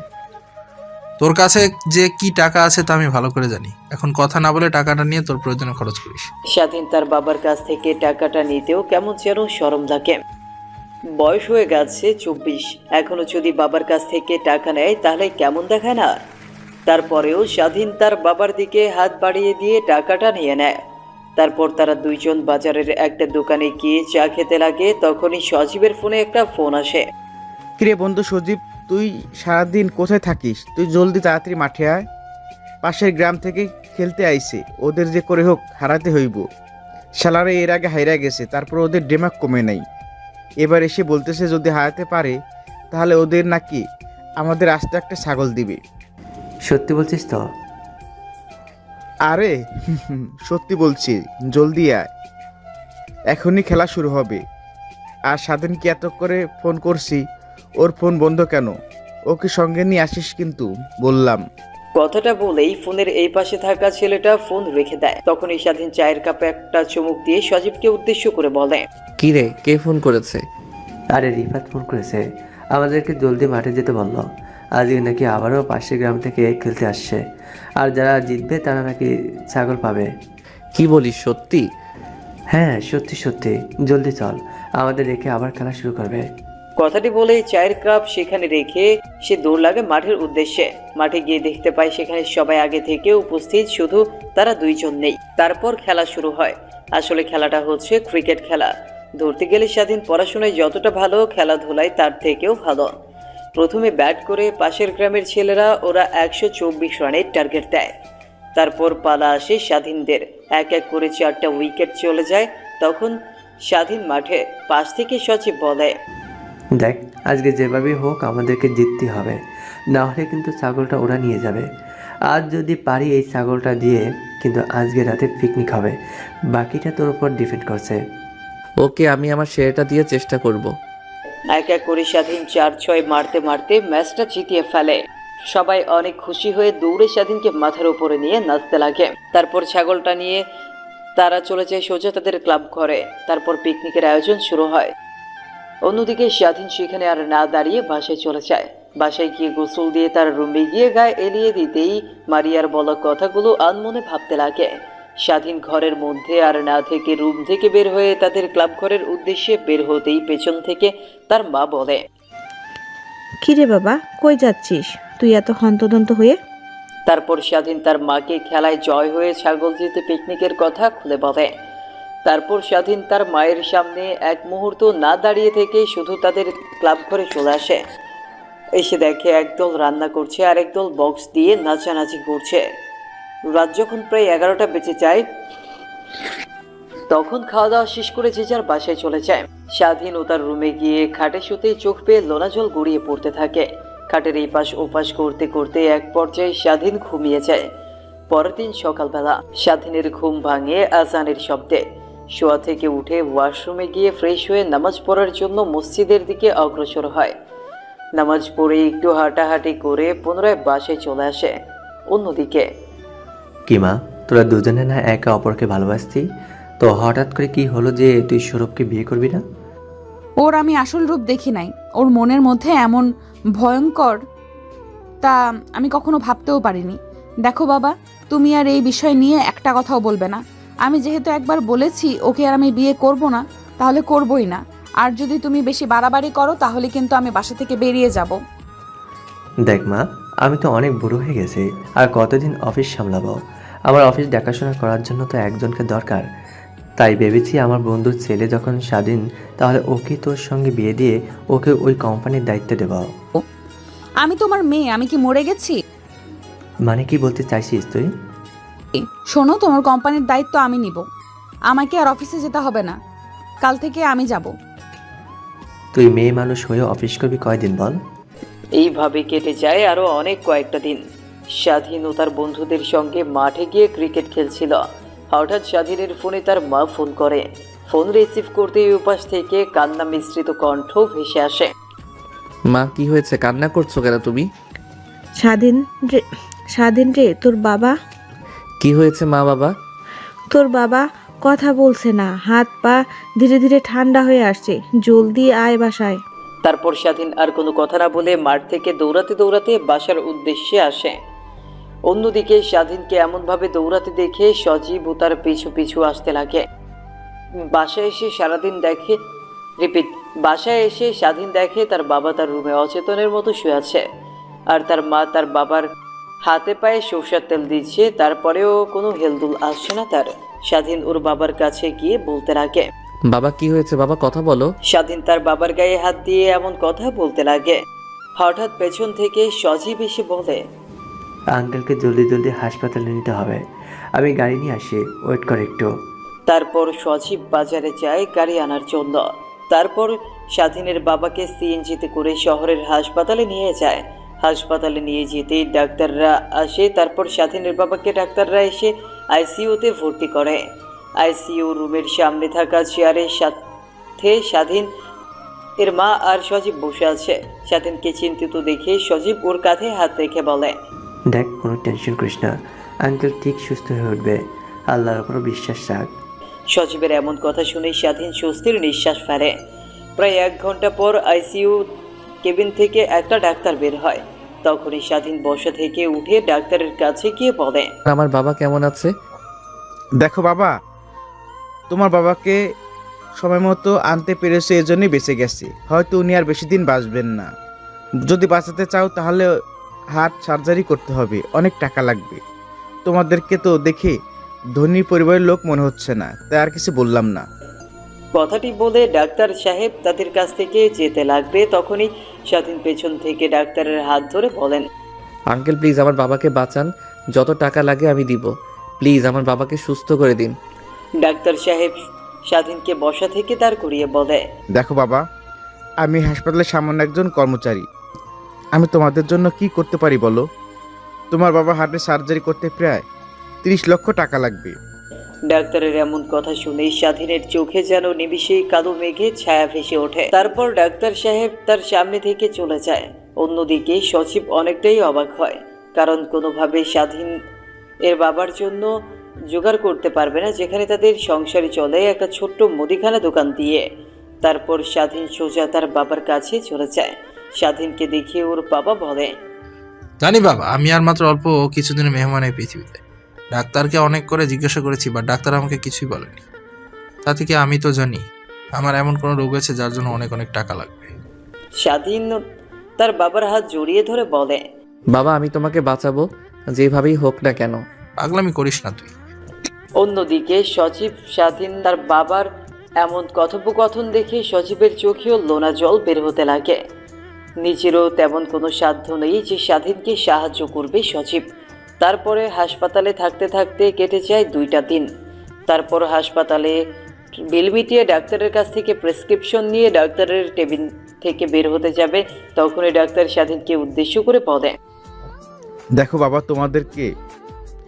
তোর কাছে যে কি টাকা আছে তা আমি ভালো করে জানি। এখন কথা না বলে টাকাটা নিয়ে তোর প্রয়োজনে খরচ করিস। স্বাধীন তার বাবার কাছ থেকে টাকাটা নিতেও কেমন যেন শরম লাগে। বয়স হয়ে গেছে 24, এখনো যদি বাবার কাছ থেকে টাকা নেয় তাহলে কেমন দেখায় না। তারপরেও স্বাধীন তার বাবার দিকে হাত বাড়িয়ে দিয়ে টাকাটা নিয়ে নেয়। তারপর তারা দুইজন বাজারের একটা দোকানে গিয়ে চা খেতে লাগে। তখনই সজীবের ফোনে একটা ফোন আসে। কিরে বন্ধু সজীব, তুই সারাদিন কোথায় থাকিস? তুই জলদি তাড়াতাড়ি মাঠে আয়। পাশের গ্রাম থেকে খেলতে আইছে, ওদের যে করে হোক হারাতে হইব। শালারে এর আগে হাইরা গেছে, তারপর ওদের ডেমাক কমে নাই। এবার এসে বলতেছে যদি হারাতে পারে তাহলে ওদের নাকি আমাদের আস্তে একটা ছাগল দিবে। সত্যি বলছিস তো? আরে সত্যি বলছি, জলদি আয়, এখনই খেলা শুরু হবে। আর স্বাধীনকে এত করে ফোন করছি, ওর ফোন বন্ধ কেন? ওকে সঙ্গে নিয়ে আসিস কিন্তু বললাম। কথাটা বলেই ফোনের এই পাশে থাকা ছেলেটা ফোন রেখে দেয়। তখনই স্বাধীন চায়ের কাপে একটা চুমুক দিয়ে সজীবকে উদ্দেশ্য করে বলে, কি রে, কে ফোন করেছে? আরে রিফাত ফোন করেছে, আমাদেরকে জলদি মাঠে যেতে বললো। আজকে নাকি আবারও পাশের গ্রাম থেকে খেলতে আসছে, আর যারা জিতবে তারা নাকি ছাগল পাবে। কি বলিস, সত্যি? হ্যাঁ সত্যি সত্যি, জলদি চল, আমাদের রেখে আবার খেলা শুরু করবে। কথাটি বলেই চায়ের কাপ সেখানে রেখে সে দৌড় লাগে মাঠের উদ্দেশ্যে। মাঠে গিয়ে দেখতে পায় সেখানে সবাই আগে থেকে উপস্থিত, শুধু তারা দুইজন নেই। তারপর খেলা শুরু হয়। আসলে খেলাটা হচ্ছে ক্রিকেট খেলা। ধরতে গেলে স্বাধীন পড়াশোনায় যতটা ভালো, খেলাধুলায় তার থেকেও ভালো। প্রথমে ব্যাট করে পাশের গ্রামের ছেলেরা, ওরা 124 রানের টার্গেট দেয়। তারপর পালা আসে স্বাধীনদের, এক এক করে 4টা উইকেট চলে যায়। তখন স্বাধীন মাঠে পাশ থেকে সচিব বলে, দেখ, আজকে যেভাবেই হোক আমাদেরকে জিততে হবে, না হলে কিন্তু ছাগলটা ওরা নিয়ে যাবে। আজ যদি পারি এই ছাগলটা দিয়ে কিন্তু আজকে রাতে পিকনিক হবে। বাকিটা তোর উপর ডিপেন্ড করছে। ওকে, আমি আমার শেয়ারটা দিয়ে চেষ্টা করব। এক এক করে স্বাধীন 4-6 মারতে মারতে ম্যাচটা জিতিয়ে ফেলে। সবাই অনেক খুশি হয়ে দৌড়ে স্বাধীনকে মাথার উপরে নিয়ে নাচতে লাগে। তারপর ছাগলটা নিয়ে তারা চলে যায় সোজা তাদের ক্লাব ঘরে। তারপর পিকনিকের আয়োজন শুরু হয়। অন্যদিকে স্বাধীন সেখানে আর না দাঁড়িয়ে বাসায় চলে যায়। বাসায় গিয়ে গোসল দিয়ে তার রুমে গিয়ে গায়ে এলিয়ে দিতেই মারিয়ার বলা কথাগুলো আনমনে ভাবতে লাগে। স্বাধীন ঘরের মধ্যে আর না থেকে রুম থেকে বের হয়ে তাদের ক্লাব ঘরের উদ্দেশ্যে বের হতেই পেছন থেকে তার মা বলে, কিরে বাবা, কই যাচ্ছিস তুই এত হন্তদন্ত হয়ে? তারপর স্বাধীন তার মাকে খেলায় জয় হয়ে ছাগল জিতে পিকনিকের কথা খুলে বলে। তারপর স্বাধীন তার মায়ের সামনে এক মুহূর্ত না দাঁড়িয়ে থেকে শুধু তাদের ক্লাব ঘরে চলে আসে। এসে দেখে একদল রান্না করছে আর একদল বক্স দিয়ে নাচানাচি করছে। রাত যখন প্রায় 11টা বেজে যায়, তখন খাওয়া দাওয়া শেষ করে যে যার বাসায় চলে যায়। স্বাধীন ও তার রুমে গিয়ে খাটে শুতেই চোখ পেয়ে লোনা জল গড়িয়ে পড়তে থাকে। খাটের এই পাশ ওপাশ করতে করতে এক পর্যায়ে স্বাধীন ঘুমিয়ে যায়। পরের দিন সকালবেলা স্বাধীনের ঘুম ভাঙে আজানের শব্দে। শোয়া থেকে উঠে ওয়াশরুমে গিয়ে ফ্রেশ হয়ে নামাজ পড়ার জন্য মসজিদের দিকে অগ্রসর হয়। নামাজ পড়ে একটু হাঁটাহাঁটি করে পুনরায় বাসায় চলে আসে। অন্যদিকে, কি মা, তোরা দুজনে না একে অপরকে ভালোবাসতি, তো হঠাৎ করে কি হলো যে তুই সৌরভকে বিয়ে করবি না? ওর আমি আসল রূপ দেখি নাই, ওর মনের মধ্যে এমন ভয়ঙ্কর তা আমি কখনো ভাবতেও পারিনি। দেখো বাবা, তুমি আর এই বিষয় নিয়ে একটা কথাও বলবে না। আমি যেহেতু একবার বলেছি ওকে আর আমি বিয়ে করব না, তাহলে করবই না। আর যদি তুমি বেশি বাড়াবাড়ি করো তাহলে কিন্তু আমি বাসা থেকে বেরিয়ে যাব। দেখ মা, আমি তো অনেক বুড়ো হয়ে গেছি, আর কতদিন অফিস সামলাবো? আমার অফিস দেখাশোনা করার জন্য তো একজনকে দরকার। তাই ভেবেছি আমার বন্ধুর ছেলে যখন স্বাধীন, তাহলে ওকে তোর সঙ্গে বিয়ে দিয়ে ওকে ওই কোম্পানির দায়িত্ব দেব। আমি তোমার মেয়ে, আমি কি মরে গেছি? মানে কি বলতে চাইছিস তুই? শোনো, তোমার কোম্পানির দায়িত্ব আমি নিব। আমাকে আর অফিসে যেতে হবে না, কাল থেকে আমি যাব। তুই মেয়ে মানুষ হয়ে অফিস করবি কয়দিন বল? এইভাবে কেটে যায় আরো অনেক কয়েকটা দিন। স্বাধীন ও তার বন্ধুদের সঙ্গে মাঠে গিয়ে ক্রিকেট খেলছিল। হঠাৎ স্বাধীনের ফোনে তার মা ফোন করে। ফোন রিসিভ করতেই উপাস থেকে কান্না মিশ্রিত কণ্ঠ ভেসে আসে। মা কি হয়েছে, কান্না করছো কেন তুমি? স্বাধীন রে, তোর বাবা। কি হয়েছে মা বাবা? তোর বাবা কথা বলছে না, হাত পা ধীরে ধীরে ঠান্ডা হয়ে আসছে, জলদি আয় বাসায়। তারপর স্বাধীন আর কোনো কথা না বলে মাঠ থেকে দৌড়াতে দৌড়াতে বাসার উদ্দেশ্যে আসে। অন্যদিকে স্বাধীনকে এমনভাবে দৌড়াতে দেখে সজীব ও তার পিছু পিছু আসতে লাগে। বাসায় এসে স্বাধীন দেখে তার বাবা তার রুমে অচেতনের মতো শুয়ে আছে, আর তার মা তার বাবার হাতে পায়ে সরষের তেল দিচ্ছে। তারপরেও কোনো হেলদুল আসছে না তার। স্বাধীন ওর বাবার কাছে গিয়ে বলতে লাগে, বাবা কি হয়েছে বাবা, কথা বলো। স্বাধীন তার বাবার গায়ে হাত দিয়ে এমন কথা বলতে লাগে। হঠাৎ পেছন থেকে সজীব এসে বলে, আঙ্কেলকে জলদি জলদি হাসপাতালে নিতে হবে, আমি গাড়ি নিয়ে আসি, ওয়েট কর একটু। তারপর সজীব বাজারে যায় গাড়ি আনার জন্য। তারপর স্বাধীনের বাবাকে সিএনজিতে করে শহরের হাসপাতালে নিয়ে যায়। হাসপাতালে নিয়ে যেতেই ডাক্তাররা আসে। তারপর স্বাধীনের বাবাকে ডাক্তাররা এসে আইসিইউতে ভর্তি করে। আইসিইউ রুমের সামনে থাকা চেয়ারের সাথে স্বাধীন এর মা আর সজীব বসে আছে। স্বাধীনকে চিন্তিত দেখে সজীব ওর কাঁধে হাত রেখে বলে, দেখ, কোনো টেনশন করিস না, আঙ্কেল ঠিক সুস্থ হয়ে উঠবে, আল্লাহর উপর বিশ্বাস রাখ। সজীবের এমন কথা শুনে স্বাধীন স্বস্তির নিঃশ্বাস ফেলে। প্রায় 1 ঘন্টা পর আইসিইউ কেবিন থেকে একটা ডাক্তার বের হয়। তখনই স্বাধীন বসা থেকে উঠে ডাক্তারের কাছে গিয়ে বলে, আমার বাবা কেমন আছে? দেখো বাবা, তোমার বাবাকে সময় মতো আনতে পেরেছে, এজন্যই বেঁচে গেছে। হয়তো উনি আর বেশি দিন বাঁচবেন না। যদি বাঁচাতে চাও তাহলে হার্ট সার্জারি করতে হবে, অনেক টাকা লাগবে। তোমাদেরকে তো দেখে ধনী পরিবারের লোক মনে হচ্ছে না, তাই আর কিছু বললাম না। কথাটি বলে ডাক্তার সাহেব তাদের কাছ থেকে যেতে লাগবে। তখনই স্বাধীন পেছন থেকে ডাক্তারের হাত ধরে বলেন, আঙ্কেল প্লিজ আমার বাবাকে বাঁচান, যত টাকা লাগে আমি দিব, প্লিজ আমার বাবাকে সুস্থ করে দিন। ডাক্তার সাহেব স্বাধীনকে বসা থেকে দাঁড় করিয়ে বলে, দেখো বাবা, আমি হাসপাতালের সামান্য একজন কর্মচারী। আমি তোমাদের জন্য কি করতে পারি বলো? তোমার বাবা হার্টের সার্জারি করতে প্রায় 30 লক্ষ টাকা লাগবে। ডাক্তারের এমন কথা শুনে স্বাধীনের চোখে যেন নিমিষেই কালো মেঘে ছায়া ভেসে ওঠে। তারপর ডাক্তার সাহেব তার সামনে থেকে চলে যায়। অন্যদিকে সচিব অনেকটাই অবাক হয়, কারণ কোনোভাবে স্বাধীন এর বাবার জন্য জোগাড় করতে পারবে না, যেখানে তাদের সংসারে চলে একটা ছোট্ট মুদিখানা দোকান দিয়ে। তারপর স্বাধীন সোজা তার বাবার কাছে চলে যায়। স্বাধীনকে দেখে ওর বাবা বলে, জানি বাবা, আমি আর মাত্র অল্প কিছুদিনের মেহমান এই পৃথিবীতে। ডাক্তারকে অনেক করে জিজ্ঞাসা করেছি, বা ডাক্তার আমাকে কিছুই বলেনি। তা থেকে আমি তো জানি আমার এমন কোনো রোগ আছে যার জন্য অনেক অনেক টাকা লাগবে। স্বাধীন তার বাবার হাত জড়িয়ে ধরে বলে, বাবা আমি তোমাকে বাঁচাবো, যেভাবেই হোক না কেন। পাগলামি করিস না তুই। অন্যদিকে সচিব স্বাধীন তার বাবার এমন কথোপকথন দেখে সচিবের চোখেও লোনা জল বের হতে লাগে। নিজেরও তেমন কোনো সাধ্য নেই যে স্বাধীনকে সাহায্য করবে সচিব। তারপরে হাসপাতালে থাকতে থাকতে কেটে যায় 2টা দিন। তারপর হাসপাতালে বিল মিটিয়ে ডাক্তারের কাছ থেকে প্রেসক্রিপশন নিয়ে ডাক্তারের টেবিল থেকে বের হতে যাবে। তখনই ডাক্তার স্বাধীনকে উদ্দেশ্য করে বলে, দেখো বাবা, তোমাদেরকে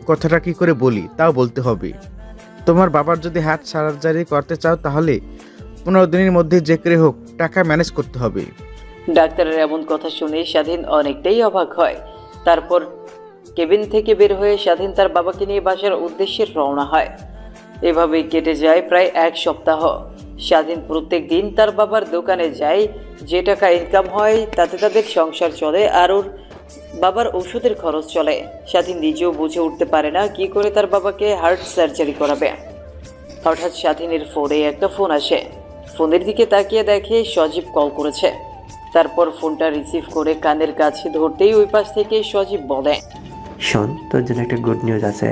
কথাটা কি করে বলি তাও বলতে হবে। তোমার বাবার যদি হার্ট সার্জারি করতে চাও তাহলে 15 দিনের মধ্যে যে করে হোক টাকা ম্যানেজ করতে হবে। ডাক্তারের এমন কথা শুনে স্বাধীন অনেকটাই অবাক হয়। তারপর কেবিন থেকে বের হয়ে স্বাধীন তার বাবাকে নিয়ে বাসার উদ্দেশ্যে রওনা হয়। এভাবেই কেটে যায় প্রায় 1 সপ্তাহ। স্বাধীন প্রত্যেক দিন তার বাবার দোকানে যায়। যে টাকা ইনকাম হয় তাতে তাদের সংসার চলে, আর ওর বাবার ওষুধের খরচ চলে। স্বাধীন নিজেও বুঝে উঠতে পারে না কি করে তার বাবাকে হার্ট সার্জারি করাবে। হঠাৎ স্বাধীনের ফোনে একটা ফোন আসে। ফোনের দিকে তাকিয়ে দেখে সজীব কল করেছে। তারপর ফোনটা রিসিভ করে কানের কাছে ধরতেই ওই পাশ থেকে সজীব বলে, শোন, তোর জন্য একটা গুড নিউজ আছে।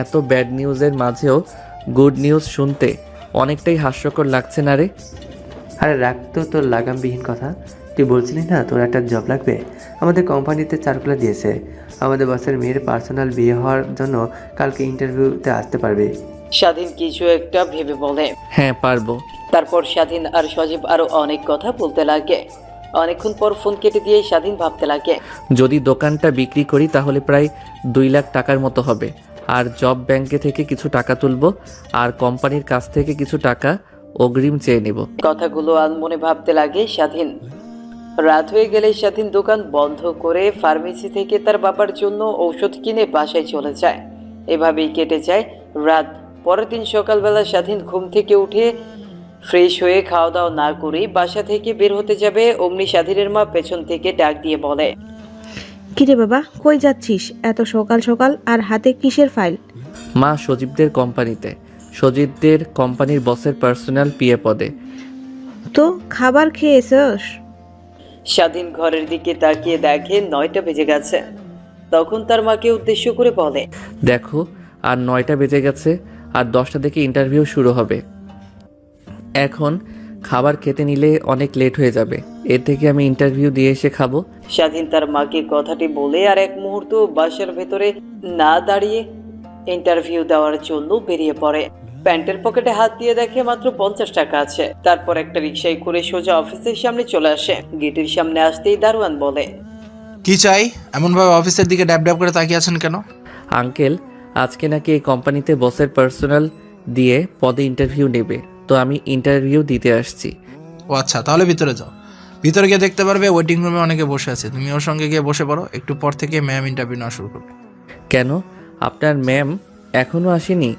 এত ব্যাড নিউজের মাঝেও গুড নিউজ শুনতে অনেকটাই হাস্যকর লাগছে না রে? আরে রাখ তো তোর লাগামবিহীন কথা। তুই বলছিলি না তোর একটা জব লাগবে? আমাদের কোম্পানিতে সার্কুলার দিয়েছে, আমাদের বসের মেয়ের পার্সোনাল বিয়ে হওয়ার জন্য কালকে ইন্টারভিউতে আসতে পারবে। স্বাধীন কিছু একটা ভেবে বলে, হ্যাঁ পারবো। তারপর স্বাধীন আর সজীব আরো অনেক কথা বলতে লাগে। অনেকক্ষণ পর ফোন কেটে দিয়ে স্বাধীন ভাবতে লাগে, যদি দোকানটা বিক্রি করি তাহলে প্রায় 2 লাখ টাকার মতো হবে, আর জব ব্যাংকে থেকে কিছু টাকা তুলব আর কোম্পানির কাছ থেকে কিছু টাকা অগ্রিম চেয়ে নেব। কথাগুলো আনমনে ভাবতে লাগে স্বাধীন। রাত হয়ে গেলে স্বাধীন দোকান বন্ধ করে ফার্মেসি থেকে তার বাবার জন্য ঔষধ কিনে বাসায় চলে যায়। এভাবেই কেটে যায় রাত। পরের দিন সকালবেলা স্বাধীন ঘুম থেকে উঠে ফ্রেশ হয়ে খাওয়া দাওয়া না করেই বাসা থেকে বের হতে যাবে, অমনি স্বাধীনের মা পেছন থেকে ডাক দিয়ে বলে, কিরে বাবা, কই যাচ্ছিস এত সকাল সকাল, আর হাতে কিসের ফাইল? মা, সজীবদের কোম্পানিতে, সজীবদের কোম্পানির বসের পার্সোনাল পিএ পদে। তো খাবার খেয়েছস? স্বাধীন ঘরের দিকে তাকিয়ে দেখে 9টা বেজে গেছে। তখন তার মাকে উদ্দেশ্য করে বলে, দেখো আর 9টা বেজে গেছে, আর 10টা থেকে ইন্টারভিউ শুরু হবে। এখন খাবার খেতে নিলে অনেক লেট হয়ে যাবে, এর থেকে আমি ইন্টারভিউ দিয়ে এসে খাবো। স্বাধীন তার মাকে কথাটি বলে আর এক মুহূর্ত বাসার ভেতরে না দাঁড়িয়ে ইন্টারভিউ দেওয়ার জন্য বেরিয়ে পড়ে। প্যান্টের পকেটে হাত দিয়ে দেখে মাত্র 50 টাকা আছে। তারপর একটা রিকশায় করে সোজা অফিসের সামনে চলে আসে। গেটের সামনে আসতেই দারোয়ান বলে, কি চাই? এমনভাবে অফিসের দিকে ড্যাব ড্যাব করে তাকিয়ে আছেন কেন? আঙ্কেল, আজকে নাকি এই কোম্পানিতে বসের পার্সোনাল দিয়ে পদে ইন্টারভিউ নেবে, তো আমি ইন্টারভিউ দিতে আসছি। ও আচ্ছা, তাহলে ভিতরে যাও। ভিতরে গিয়ে দেখতে পারবে ওয়েটিং রুমে অনেকে বসে আছে, তুমি ওর সঙ্গে গিয়ে বসে পড়ো। একটু পর থেকে ম্যাম ইন্টারভিউ নেওয়া শুরু করবে। কেন, আপনার ম্যাম এখনো আসেনি?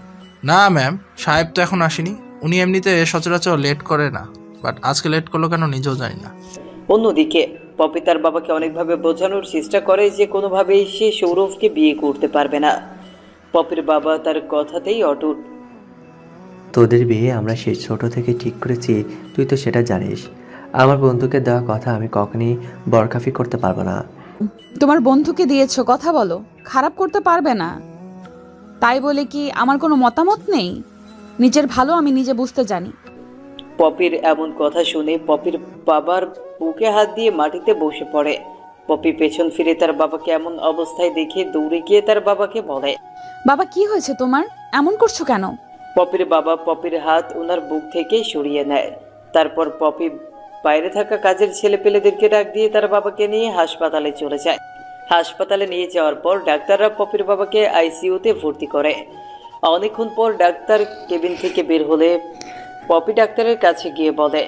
না ম্যাম, সাহেব তো এখন আসেনি। উনি এমনিতে সচরাচর লেট করে না, বাট আজকে লেট করলো কেন নিজেও জানি না। অন্যদিকে পপি তার বাবাকে অনেকভাবে বোঝানোর চেষ্টা করে যে কোনোভাবেই সে সৌরভকে বিয়ে করতে পারবে না। পপির বাবা তার কথাতেই অটুট। তোদের বিয়ে আমরা সেই ছোট থেকে ঠিক করেছি, তুই তো সেটা জানিস। আমার বন্ধুকে দেওয়া কথা আমি কখনই বরখাফি করতে পারবো না। তোমার বন্ধুকে দিয়েছো, কথা বলো, খারাপ করতে পারবে না। তাই বলে কি আমার কোনো মতামত নেই? নিজের ভালো আমি নিজে বুঝতে জানি। পপির এমন কথা শুনে পপির বাবার বুকে হাত দিয়ে মাটিতে বসে পড়ে। পপি পেছন ফিরে তার বাবাকে এমন অবস্থায় দেখে দৌড়ে গিয়ে তার বাবাকে বলে, বাবা কি হয়েছে তোমার, এমন করছো কেন? পপির বাবা পপির হাত ওনার বুক থেকে সরিয়ে নেয়। তারপর পপি বাইরে থাকা কাজের ছেলেপেলেদেরকে ডাক দিয়ে তার বাবাকে নিয়ে হাসপাতালে চলে যায়। হাসপাতালে নিয়ে যাওয়ার পর ডাক্তাররা পপির বাবাকে আইসিইউতে ভর্তি করে। অনেকক্ষণ পর ডাক্তার কেবিন থেকে বের হলে পপি ডাক্তারের কাছে গিয়ে বলে,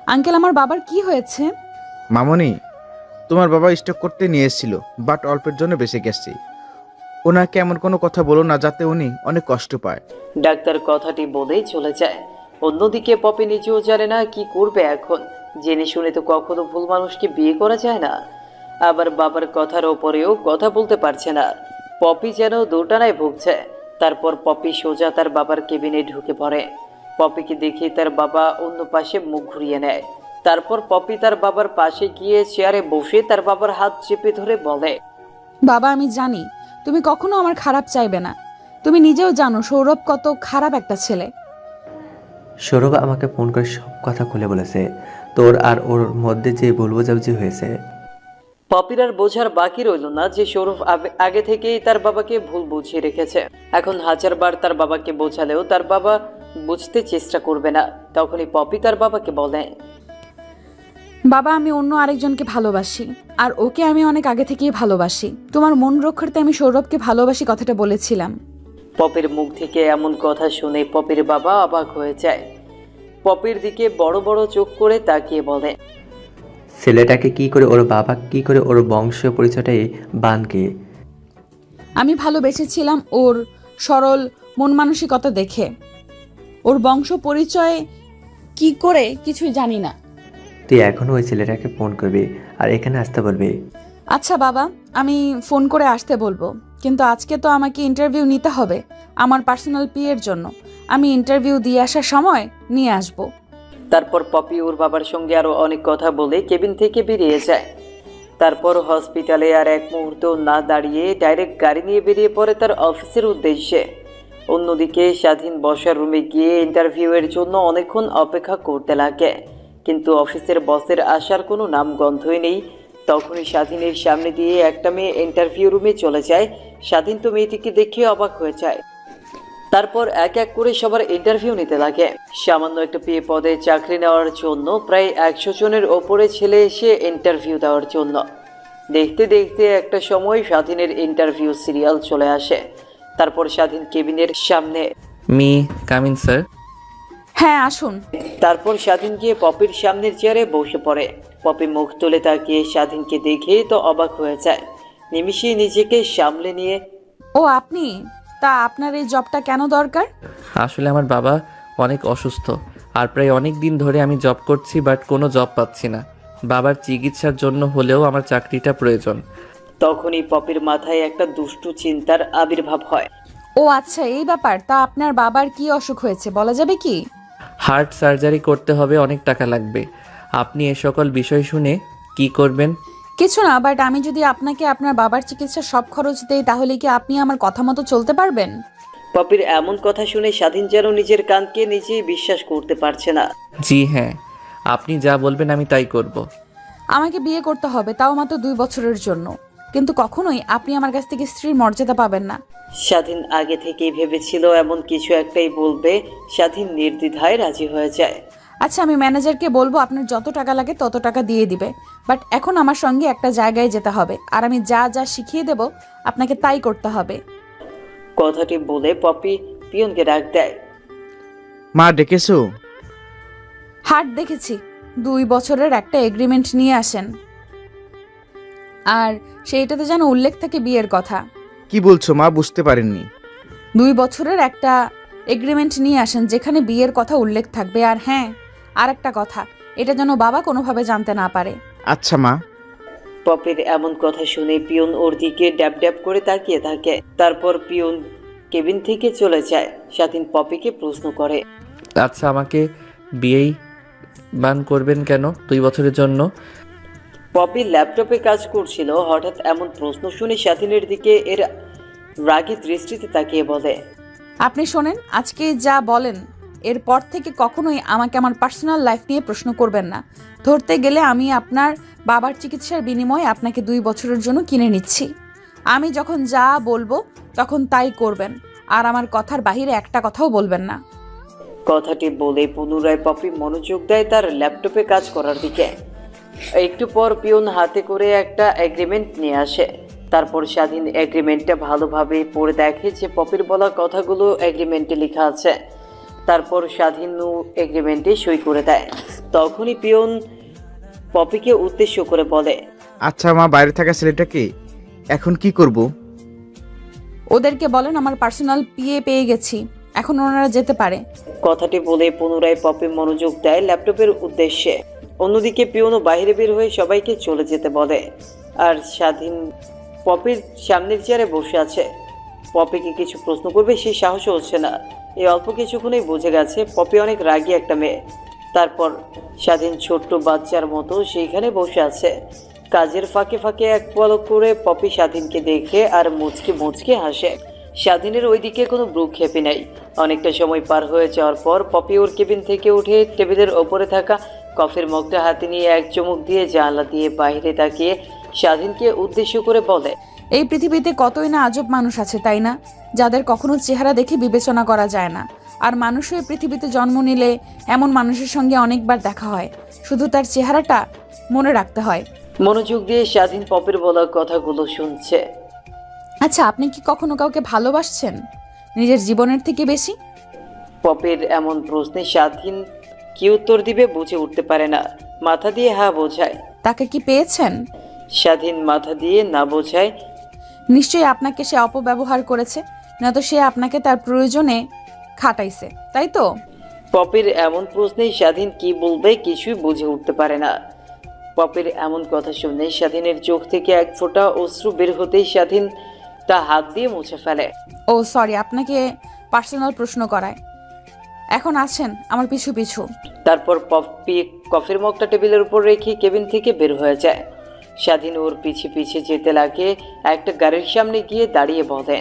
আঙ্কেল, আমার বাবার কি হয়েছে? মামনি, তোমার বাবা স্ট্রোক করতে নিয়ে এসেছিল, বাট অল্পের জন্য বেঁচে গেছে। ওনাকে এমন কোনো কথা বলো না যাতে উনি অনেক কষ্ট পায়। ডাক্তার কথাটি বলেই চলে যায়। অন্যদিকে পপি নিজেও জানে না কি করবে এখন। জেনে শুনে তো কখনো ভুল মানুষকে বিয়ে করা যায় না, আবার বাবার কথার ওপরেও কথা বলতে পারছে না। পপি যেন দোটানায় ভুগছে। তারপর পপি সোজা তার বাবার কেবিনে ঢুকে পড়ে। পপিকে দেখে তার বাবা অন্য পাশে মুখ ঘুরিয়ে নেয়। তারপর পপি তার বাবার পাশে গিয়ে চেয়ারে বসে তার বাবার হাত চেপে ধরে বলে, বাবা, আমি জানি তুমি কখনো আমার খারাপ চাইবে না। তুমি নিজেও জানো সৌরভ কত খারাপ একটা ছেলে। সৌরভ আমাকে ফোন করে সব কথা খুলে বলেছে, তোর আর ওর মধ্যে যে ভুল বোঝাবুঝি হয়েছে। পপির আর বোঝার বাকি রইল না যে সৌরভ আগে থেকেই তার বাবাকে ভুল বুঝিয়ে রেখেছে। এখন হাজারবার তার বাবাকে বোঝালেও তার বাবা বুঝতে চেষ্টা করবে না। তখনই পপি তার বাবাকে বলে, বাবা, আমি অন্য আরেকজনকে ভালোবাসি, আর ওকে আমি অনেক আগে থেকেই ভালোবাসি। তোমার মন রক্ষার্থে আমি সৌরভকে ভালোবাসি কথাটা বলেছিলাম। পপির মুখ থেকে এমন কথা শুনে পপির বাবা অবাক হয়ে যায়। পপির দিকে বড় বড় চোখ করে তাকিয়ে বলে, ছেলেটাকে কি করে, ওর বাবা কি করে, ওর বংশ পরিচয়টাই বানকে। আমি ভালোবেসেছিলাম ওর সরল মন মানসিকতা দেখে। ওর বংশ পরিচয় কি করে কিছুই জানি না। তুই এখনো ওই ছেলেটাকে ফোন করবি আর এখানে আসতে বলবি। আচ্ছা বাবা, আমি ফোন করে আসতে বলবো, কিন্তু আজকে তো আমাকে ইন্টারভিউ নিতে হবে আমার পার্সোনাল পিএর জন্য। আমি ইন্টারভিউ দিয়ে আসার সময় নিয়ে আসব। তারপর পপি ওর বাবার সঙ্গে আরো অনেক কথা বলে কেবিন থেকে বেরিয়ে যায়। তারপর হসপিটালে আর এক মুহূর্ত না দাঁড়িয়ে ডাইরেক্ট গাড়ি নিয়ে বেরিয়ে পড়ে তার অফিসের উদ্দেশ্যে। অন্যদিকে স্বাধীন বসার রুমে গিয়ে ইন্টারভিউয়ের জন্য অনেকক্ষণ অপেক্ষা করতে লাগে, কিন্তু অফিসের বসের আসার কোনো নামগন্ধই নেই। তখনই স্বাধীনের সামনে দিয়ে একটা মেয়ে ইন্টারভিউ রুমে চলে যায়। স্বাধীন তো মেয়েটিকে দেখে অবাক হয়ে যায়। তারপর এক এক করে সবার ইন্টারভিউ নিতে লাগে। সামান্য একটা পিএ পদে চাকরি নেওয়ার জন্য প্রায় 100 জনের ওপরে ছেলে এসে ইন্টারভিউ দেওয়ার জন্য। দেখতে দেখতে একটা সময় স্বাধীনের ইন্টারভিউ সিরিয়াল চলে আসে। তারপর স্বাধীন কেবিনের সামনে। Me come in sir. হ্যাঁ আসুন। তারপর স্বাধীন গিয়ে পপির সামনের চেয়ারে বসে পড়ে। পপি মুখ তুলে তাকিয়ে স্বাধীনকে দেখেই তো অবাক হয়ে যায়। নিমিষেই নিজেকে সামলে নিয়ে, ও আপনি? তা আপনার এই জবটা কেন দরকার? আসলে আমার বাবা অনেক অসুস্থ আর প্রায় অনেক দিন ধরে আমি জব করছি, বাট কোনো জব পাচ্ছি না। বাবার চিকিৎসার জন্য হলেও আমার চাকরিটা প্রয়োজন। তখনই পপির মাথায় একটা দুষ্টু চিন্তার আবির্ভাব হয়। ও আচ্ছা, এই ব্যাপার। তা আপনার বাবার কি অসুখ হয়েছে বলা যাবে কি? হার্ট সার্জারি করতে হবে, অনেক টাকা লাগবে। আপনি এ সকল বিষয় শুনে কি করবেন? কিছু না, বাট আমি যদি আপনাকে আপনার বাবার চিকিৎসার সব খরচ দেই তাহলে কি আপনি আমার কথা মতো চলতে পারবেন? পপির এমন কথা শুনে স্বাধীন যেন নিজের কানকে নিজেই বিশ্বাস করতে পারছে না। জি হ্যাঁ, আপনি যা বলবেন আমি তাই করব। আমাকে বিয়ে করতে হবে, তাও মাত্র 2 বছরের জন্য, কিন্তু কখনোই আপনি আমার কাছ থেকে স্ত্রীর মর্যাদা পাবেন না। স্বাধীন আগে থেকেই ভেবেছিল এমন কিছু একটাই বলবে। স্বাধীন নির্দ্বিধায় রাজি হয়ে যায়। আচ্ছা, আমি ম্যানেজারকে বলবো আপনার যত টাকা লাগে তত টাকা দিয়ে দিবে, বাট এখন আমার সঙ্গে একটা জায়গায় যেতে হবে, আর আমি যা যা শিখিয়ে দেব আপনাকে তাই করতে হবে। কথাটি বলে পপি পিয়নকে ডাক দেয়। মা ডেকেছো? হাট দেখেছি, 2 বছরের একটা এগ্রিমেন্ট নিয়ে আসেন, আর সেইটাতে যেন উল্লেখ থাকে বিয়ের কথা। কি বলছো মা, বুঝতে পারেননি। 2 বছরের একটা এগ্রিমেন্ট নিয়ে আসেন যেখানে বিয়ের কথা উল্লেখ থাকবে, আর হ্যাঁ, আর একটা কথা, এটা যেন বাবা কোনোভাবে জানতে না পারে। আচ্ছা মা। পপির এমন কথা শুনে পিয়ন ওর দিকে ড্যাব ড্যাব করে তাকিয়ে থাকে। তারপর পিয়ন কেবিন থেকে চলে যায়। স্বাধীন পপিকে প্রশ্ন করে, আচ্ছা, আমাকে বিয়েই বান করবেন কেন 2 বছরের জন্য? পপি ল্যাপটপে কাজ করছিল। হঠাৎ এমন প্রশ্ন শুনে স্বাধীনের দিকে এর রাগী দৃষ্টিতে তাকিয়ে বলে, আপনি শোনেন, আজকে যা বলেন এরপর থেকে কখনোই আমাকে আমার পার্সোনাল লাইফ নিয়ে প্রশ্ন করবেন না। ধরতে গেলে আমি আপনার বাবার চিকিৎসার বিনিময়ে আপনাকে 2 বছরের জন্য কিনে নিচ্ছি। আমি যখন যা বলবো তখন তাই করবেন, আর আমার কথার বাহিরে একটা কথাও বলবেন না। কথাটি বলে পুনরায় পপি মনোযোগ দেয় তার ল্যাপটপে কাজ করার দিকে। একটু পর পিয়ন হাতে করে একটা এগ্রিমেন্ট নিয়ে আসে। তারপর স্বাধীন এগ্রিমেন্টটা ভালোভাবে পড়ে দেখে যে পপির বলা কথাগুলো এগ্রিমেন্টে লেখা আছে। তারপর স্বাধীন এগ্রিমেন্টে সই করে দেয়। তখনই পিয়ন পপিকে উদ্দেশ্য করে বলে, আচ্ছা মা, বাইরে থাকা ছেলেটাকে এখন কি করব? ওদেরকে বলেন আমার পার্সোনাল পিএ পেয়ে গেছি, এখন ওনারা যেতে পারে। কথাটি বলে পুনরায় পপি মনোযোগ দেয় ল্যাপটপের উদ্দেশ্যে। অন্যদিকে পিয়নও বাইরে বের হয়ে সবাইকে চলে যেতে বলে। আর স্বাধীন পপির সামনের চেয়ারে বসে আছে। পপিকে কিছু প্রশ্ন করবে সেই সাহসও হচ্ছে না। এই অল্প কিছুক্ষণেই বুঝে গেছে পপি অনেক রাগী একটা মেয়ে। তারপর স্বাধীন ছোট্ট বাচ্চার মতো সেইখানে বসে আছে। কাজের ফাঁকে ফাঁকে এক পলক করে পপি স্বাধীনকে দেখে আর মুচকি মুচকি হাসে। স্বাধীনের ওইদিকে কোনো ভ্রুক্ষেপই নাই। অনেকটা সময় পার হয়ে যাওয়ার পর পপি ওর কেবিন থেকে উঠে টেবিলের ওপরে থাকা কফির মগটা হাতে নিয়ে এক চুমুক দিয়ে জানলা দিয়ে বাইরে তাকিয়ে স্বাধীনকে উদ্দেশ্য করে বলে, এই পৃথিবীতে কতই না আজব মানুষ আছে, তাই না? যাদের কখনো চেহারা দেখে বিবেচনা করা যায় না। আর মানুষও এই পৃথিবীতে জন্ম নিলে এমন মানুষের সঙ্গে অনেকবার দেখা হয়, শুধু তার চেহারাটা মনে রাখতে হয়। মনোযোগ দিয়ে স্বাধীন পপির বলা কথাগুলো শুনছে। আচ্ছা, আপনি কি কখনো কাউকে ভালোবাসছেন নিজের জীবনের থেকে বেশি? পপির এমন প্রশ্নে স্বাধীন কি উত্তর দিবে বুঝে উঠতে পারে না। মাথা দিয়ে হা বোঝায়। তাকে কি পেয়েছেন? স্বাধীন মাথা দিয়ে না বোঝায়। নিশ্চয়ই আপনাকে সে অপব্যবহার করেছে, নয়তো সে আপনাকে তার প্রয়োজনে খাটাইছে, তাই তো? পপির এমন প্রশ্নে স্বাধীন কি বলবে কিছুই বুঝে উঠতে পারে না। পপির এমন কথা শুনে স্বাধীনের চোখ থেকে এক ফোঁটা অশ্রু বের হতেই স্বাধীন তা হাত দিয়ে মুছে ফেলে। ও সরি, আপনাকে পার্সোনাল প্রশ্ন করায়। এখন আসেন আমার পিছু পিছু। তারপর পপি কফির মগটা টেবিলের উপর রেখে কেবিন থেকে বের হয়ে যায়। স্বাধীন ওর পিছে পিছে যেতে লাগে। একটা গাড়ির সামনে গিয়ে দাঁড়িয়ে বলে,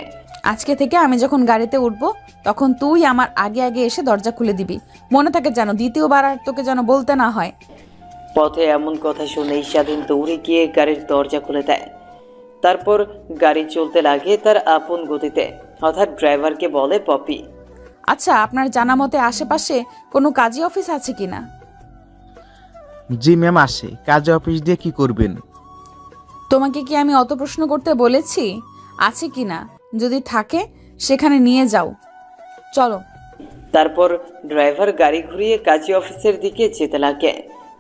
আজকে থেকে আমি যখন গাড়িতে উঠবো তখন তুই আমার আগে আগে এসে দরজা খুলে দিবি, মনে থাকে যেন, দ্বিতীয়বার আর তোকে যেন বলতে না হয়। পথে এমন কথা শুনেই স্বাধীন দৌড়ে গিয়ে গাড়ির দরজা খুলে দেয়। তারপর গাড়ি চলতে লাগে তার আপন গতিতে। হঠাৎ ড্রাইভারকে বলে পপি, আচ্ছা, আপনার জানা মতে আশেপাশে কোনো কাজী অফিস আছে কিনা? জি ম্যাম, আসে। কাজে অফিস দিয়ে কি করবেন? তোমাকে কি আমি অত প্রশ্ন করতে বলেছি আছে কিনা? যদি থাকে সেখানে নিয়ে যাও। চলো। তারপর ড্রাইভার গাড়ি ঘুরিয়ে কাজী অফিসের দিকে যেতে লাগে।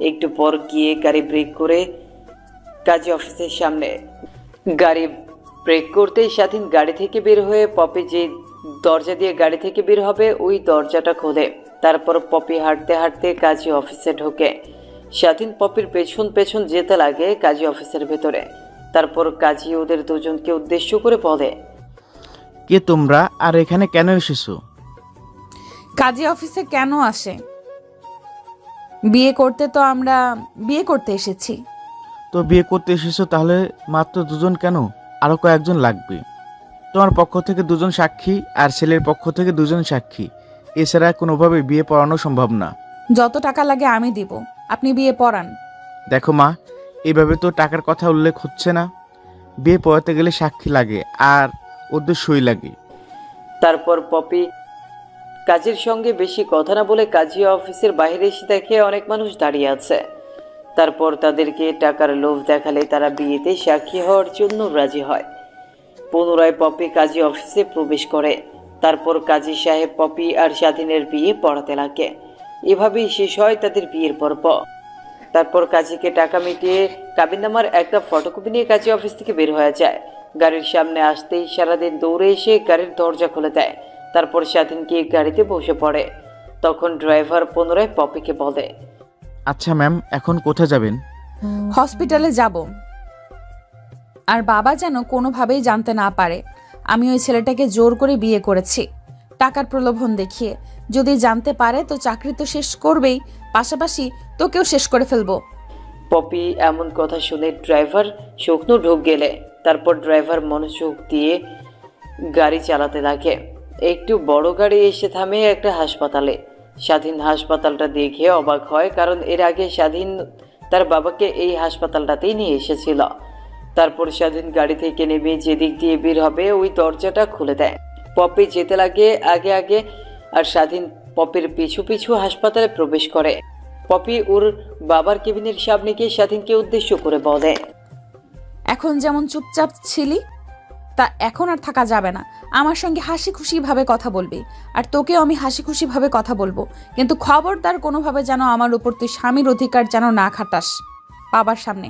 একটু পর গিয়ে গাড়ি ব্রেক করে কাজী অফিসের সামনে। গাড়ি ব্রেক করতেই স্বাধীন গাড়ি থেকে বের হয়ে পপি যে দরজা দিয়ে গাড়ি থেকে বের হবে ওই দরজাটা খোলে। তারপর পপি হাঁটতে হাঁটতে কাজী অফিসে ঢোকে। স্বাধীন পপির পেছন পেছন যেতে লাগে কাজী অফিসের ভেতরে। তারপর কাজী ওদের দুজনকে উদ্দেশ্য করে বলে, কে তোমরা আর এখানে কেন এসেছো? কাজী অফিসে কেন আসে? বিয়ে করতে তো আমরা বিয়ে করতে এসেছি। তো বিয়ে করতে এসেছো, তাহলে মাত্র দুজন কেন? আরো কয়েকজন লাগবে। তোমার পক্ষ থেকে দুজন সাক্ষী আর ছেলের পক্ষ থেকে দুজন সাক্ষী, এছাড়া কোনোভাবে বিয়ে পড়ানো সম্ভব না। যত টাকা লাগে আমি দিব, আপনি বিয়ে পড়ান। দেখো মা, এইভাবে তো টাকার কথা উল্লেখ হচ্ছে না। বিয়ে পড়াতে গেলে সাক্ষী লাগে আর ওদের সই লাগে। তারপর পপি কাজের সঙ্গে বেশি কথা না বলে কাজী অফিসের বাইরে এসে দেখে অনেক মানুষ দাঁড়িয়ে আছে। তারপর তাদেরকে টাকার লোভ দেখালে তারা বিয়েতে সাক্ষী হওয়ার জন্য রাজি হয়। পুনরায় পপি কাজী অফিসে প্রবেশ করে। তারপর কাজী সাহেব পপি আর স্বাধীনের বিয়ে পড়াতে লাগে। এভাবেই শেষ হয় তাদের বিয়ের পর্ব। তারপর কাজীকে টাকা মিটিয়ে কাবিননামার একটা ফটোকপি নিয়ে কাজী অফিস থেকে বের হয়ে যায়। গাড়ির সামনে আসতেই সারাদিন দৌড়ে এসে গাড়ির দরজা খুলে দেয়। তারপর স্বাধীনকে গাড়িতে বসে পড়ে। তখন ড্রাইভার পুনরায় পপিকে বলে, আচ্ছা ম্যাম, এখন কোথায় যাবেন? হসপিটালে যাব। আর বাবা যেন কোনোভাবেই জানতে না পারে আমি ওই ছেলেটাকে জোর করে বিয়ে করেছি, টাকার প্রলোভন দেখিয়ে। যদি জানতে পারে তো চাকরি তো শেষ করবেই, পাশাপাশি তোকেও শেষ করে ফেলবো। পপি এমন কথা শুনে ড্রাইভার শুকনো ঢোক গেলে। তারপর ড্রাইভার মনোযোগ দিয়ে গাড়ি চালাতে লাগে। একটু বড় গাড়ি এসে থামে একটা হাসপাতালে। স্বাধীন হাসপাতালটা দেখে অবাক হয়, কারণ এর আগে স্বাধীন তার বাবাকে এই হাসপাতালটাতেই নিয়ে এসেছিল। তারপর স্বাধীন গাড়ি থেকে নেমে যেদিক দিয়ে বের হবে ওই দরজাটা খুলে দেয়। পপি যেতে লাগে আগে আগে, আর স্বাধীন পপির পিছু পিছু হাসপাতালে প্রবেশ করে। পপি ওর বাবার কেবিনের সামনে গিয়ে স্বাধীনকে উদ্দেশ্য করে বলে, এখন যেমন চুপচাপ ছিলি তা এখন আর থাকা যাবে না। আমার সঙ্গে হাসি খুশিভাবে কথা বলবি, আর তোকেও আমি হাসি খুশিভাবে কথা বলবো। কিন্তু খবরদার কোনোভাবে যেন আমার উপর তুই স্বামীর অধিকার যেন না খাটাস বাবার সামনে।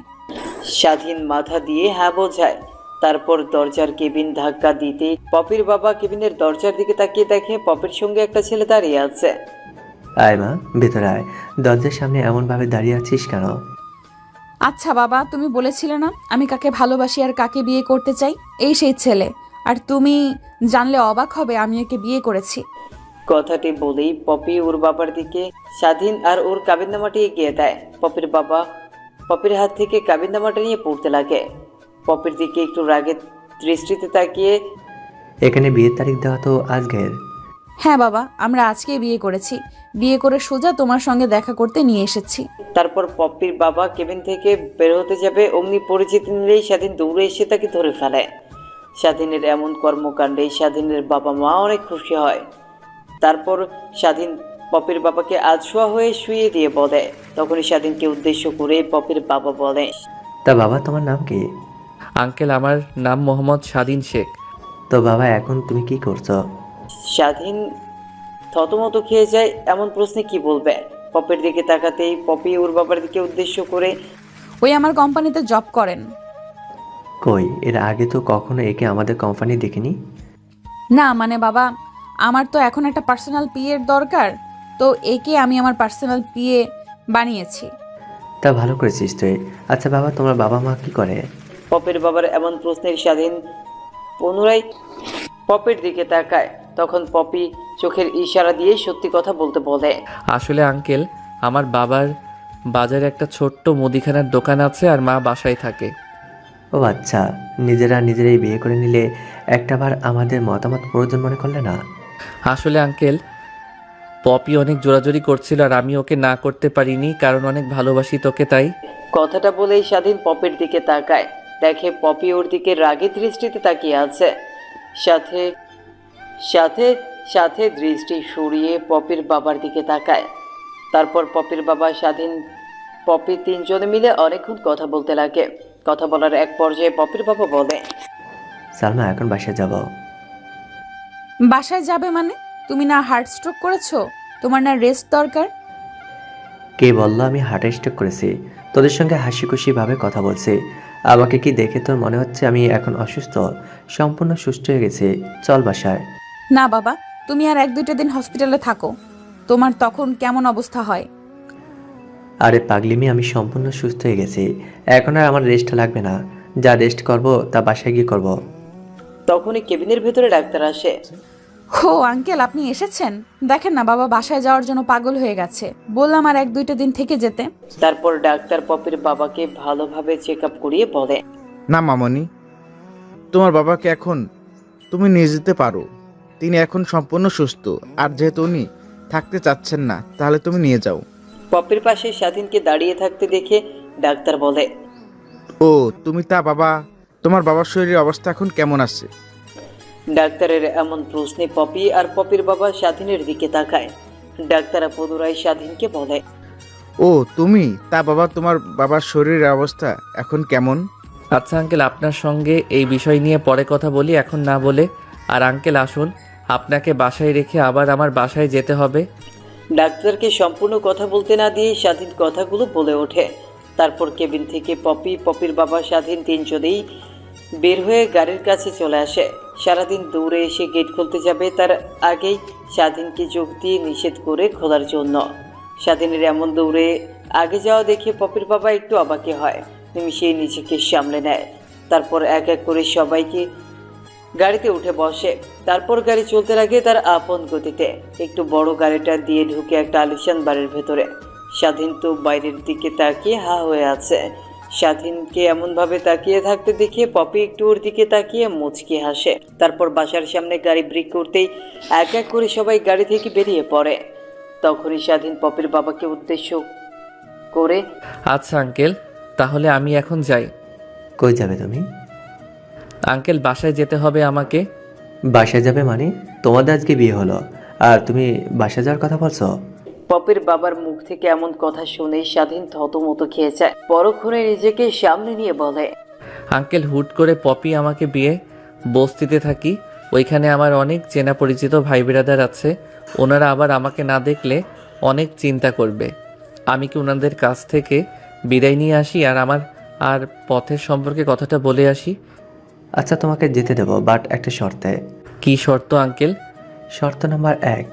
স্বাধীন মাথা দিয়ে হ্যাঁ বোঝায়। তারপর দরজার কেবিন ধাক্কা দিতে পপির বাবা কেবিনের দরজার দিকে তাকিয়ে দেখে পপির সঙ্গে একটা ছেলে দাঁড়িয়ে আছে। আয় মা, ভেতরে আয়। দরজার সামনে এমনভাবে দাঁড়িয়ে আছিস কেন? আচ্ছা বাবা, তুমি বলেছিলে না আমি কাকে ভালোবাসি আর কাকে বিয়ে করতে চাই? এই সেই ছেলে। আর তুমি জানলে অবাক হবে আমি একে বিয়ে করেছি। কথাটি বলেই পপি ওর বাবার দিকে স্বাধীন আর ওর কাবিননামাটি এগিয়ে দেয়। পপির বাবা পপির হাত থেকে কাবিননামাটা নিয়ে পড়তে লাগে। পপির দিকে একটু রাগের দৃষ্টিতে তাকিয়ে, এখানে বিয়ের তারিখ দেওয়া তো আজকের। হ্যাঁ বাবা, আমরা আজকে বিয়ে করেছি। বিয়ে করে সোজা তোমার সঙ্গে দেখা করতে নিয়ে এসেছি। তারপর পপির বাবা কেবিন থেকে বের হতে যাবে, অমনি পরিচিতি নিলেই স্বাধীন দৌড়ে এসে তাকে ধরে ফেলে। স্বাধীনের এমন কর্মকাণ্ডে স্বাধীনের বাবা মা অনেক খুশি হয়। তারপর স্বাধীন পপির বাবাকে আধশোয়া হয়ে শুয়ে দিয়ে বলে। তখনই স্বাধীনকে উদ্দেশ্য করে পপির বাবা বলে, তা বাবা, তোমার নাম কি? আঙ্কেল, আমার নাম মোহাম্মদ স্বাধীন শেখ। তো বাবা, এখন তুমি কি করছো? স্বাধীন থতমত খেয়ে যায়। এমন প্রশ্নে কি বলবে? পপির দিকে তাকাতেই পপি ওর বাবার দিকে উদ্দেশ্য করে, ওই আমার কোম্পানিতে জব করেন। কই, এর আগে তো কখনো একে আমাদের কোম্পানি দেখিনি। না মানে বাবা, আমার তো এখন একটা পার্সোনাল পিএর দরকার, তো একে আমি আমার পার্সোনাল পিএ বানিয়েছি। তা ভালো করেছিস তুই। আচ্ছা বাবা, তোমার বাবা মা কি করে? পপির বাবার এমন প্রশ্নের স্বাধীন পুনরায় পপির দিকে তাকায়। তখন পপি চোখের ইশারা দিয়ে সত্যি কথা বলতে বলে, আসলে আঙ্কেল, আমার বাবার বাজারে একটা ছোট্ট মুদিখানার দোকান আছে আর মা বাসায় থাকে। ও আচ্ছা, নিজেরাই বিয়ে করে নিলে একটাবার আমাদের মতামত প্রয়োজন মনে করলে না? আসলে আঙ্কেল, পপি অনেক জোরাজোরি করছিল আর আমি ওকে না করতে পারিনি, কারণ অনেক ভালোবাসি তোকে, তাই। কথাটা বলেই স্বাধীন পপির দিকে তাকায়। দেখে পপি ওর দিকে রাগী দৃষ্টিতে তাকিয়ে আছে। সাথে সাথে সাথে দৃষ্টি সরিয়ে পপির বাবার দিকে তাকায়। তারপর পপির বাবা স্বাধীন পপি তিনজনে মিলে অনেকক্ষণ কথা বলতে লাগে। কথা বলার এক পর্যায়ে পপির বাবা বলে, সালমা, এখন বাসায় যাব। বাসায় যাবে মানে? তুমি না হার্ট স্ট্রোক করেছো? তোমার না রেস্ট দরকার? কে বললো আমি হার্ট অ্যাটাক করেছি? তোদের সঙ্গে হাসি খুশিভাবে কথা বলছি। আমাকে কি দেখে তোর মনে হচ্ছে আমি এখন অসুস্থ? সম্পূর্ণ সুস্থ হয়ে গেছি। চল বাসায়। না বাবা, তুমি আর 1-2টা দিন হসপিটালে থাকো। তোমার তখন কেমন অবস্থা হয়? আরে পাগলিমি, আমি সম্পূর্ণ সুস্থ হয়ে গেছি। এখন আর আমার রেস্ট লাগবে না। যা রেস্ট করব তা বাসায় গিয়ে করব। তখনই কেবিনের ভেতরে ডাক্তার আসে। হো আঙ্কেল, আপনি এসেছেন? দেখেন না বাবা বাসায় যাওয়ার জন্য পাগল হয়ে গেছে। বললাম আর 1-2টা দিন থেকে যেতে। তারপর ডাক্তার পপির বাবাকে ভালোভাবে চেক আপ করিয়ে বলে, না মামনি, তোমার বাবাকে এখন তুমি নিয়ে যেতে পারো। তিনি এখন সম্পূর্ণ সুস্থ। আর যেহেতু উনি থাকতে চাচ্ছেন না, তাহলে তুমি নিয়ে যাও। পপির পাশে স্বাধীনকে দাঁড়িয়ে থাকতে দেখে ডাক্তার বলে, ও তুমি তা বাবা, তোমার বাবার শরীরের অবস্থা এখন কেমন আছে? ডাক্তারের এমন প্রশ্নে পপি আর পপির বাবা স্বাধীনের দিকে তাকায়। ডাক্তার পুনরায় স্বাধীনকে বলে, ও তুমি তা বাবা, তোমার বাবার শরীরের অবস্থা এখন কেমন? আচ্ছা আঙ্কেল, আপনার সঙ্গে এই বিষয় নিয়ে পরে কথা বলি, এখন না বলে। আর আঙ্কেল আসুন, আপনাকে বাসায় রেখে আবার আমার বাসায় যেতে হবে। ডাক্তারকে সম্পূর্ণ কথা বলতে না দিয়ে স্বাধীন কথাগুলো বলে ওঠে। তারপর কেবিন থেকে পপি, পপির বাবা, স্বাধীন তিনজনেই বের হয়ে গাড়ির কাছে চলে আসে। সারাদিন দৌড়ে এসে গেট খুলতে যাবে, তার আগেই স্বাধীনকে যোগ দিয়ে নিষেধ করে খোলার জন্য। স্বাধীনের এমন দৌড়ে আগে যাওয়া দেখে পপির বাবা একটু অবাকে হয়। নিমিষেই নিজেকে সামলে নেয়। তারপর এক এক করে সবাইকে গাড়িতে উঠে বসে। তারপর গাড়ি চলতে লাগে তার আপন গতিতে। একটু বড় গাড়িটা দিয়ে ঢুকে একটা আলিশান বাড়ির ভেতরে। স্বাধীন তো বাইরের দিকে তাকিয়ে হা হয়ে আছে। স্বাধীনকে এমনভাবে তাকিয়ে থাকতে দেখে পপি একটু ওর দিকে তাকিয়ে মুচকি হাসে। তারপর বাসার সামনে গাড়ি ব্রেক করতেই এক এক করে সবাই গাড়ি থেকে বেরিয়ে পড়ে। তখনই স্বাধীন পপির বাবাকে উদ্দেশ্য করে, আচ্ছা আঙ্কেল, তাহলে আমি এখন যাই। কই যাবে তুমি? আঙ্কেল, বাসায় যেতে হবে আমাকে। বাসায় যাবে মানে? তোমাদের আজকে বিয়ে হলো আর তুমি বাসায় যাওয়ার কথা বলছো? পপির বাবার মুখ থেকে এমন কথা শুনে স্বাধীন থতমত খেয়ে যায়। পরক্ষণে নিজেকে সামনে নিয়ে বলে, আঙ্কেল, হুট করে পপি আমাকে বিয়ে বস্তিতে থাকি, ওইখানে আমার অনেক চেনা পরিচিত ভাই বিরাদার আছে। ওনারা আবার আমাকে না দেখলে অনেক চিন্তা করবে। আমি কি ওনাদের কাছ থেকে বিদায় নিয়ে আসি আর আমার আর পথের সম্পর্কে কথাটা বলে আসি? আচ্ছা তোমাকে যেতে দেবো, বাট একটা শর্তে। কি শর্ত আঙ্কেল? শর্ত নাম্বার 1,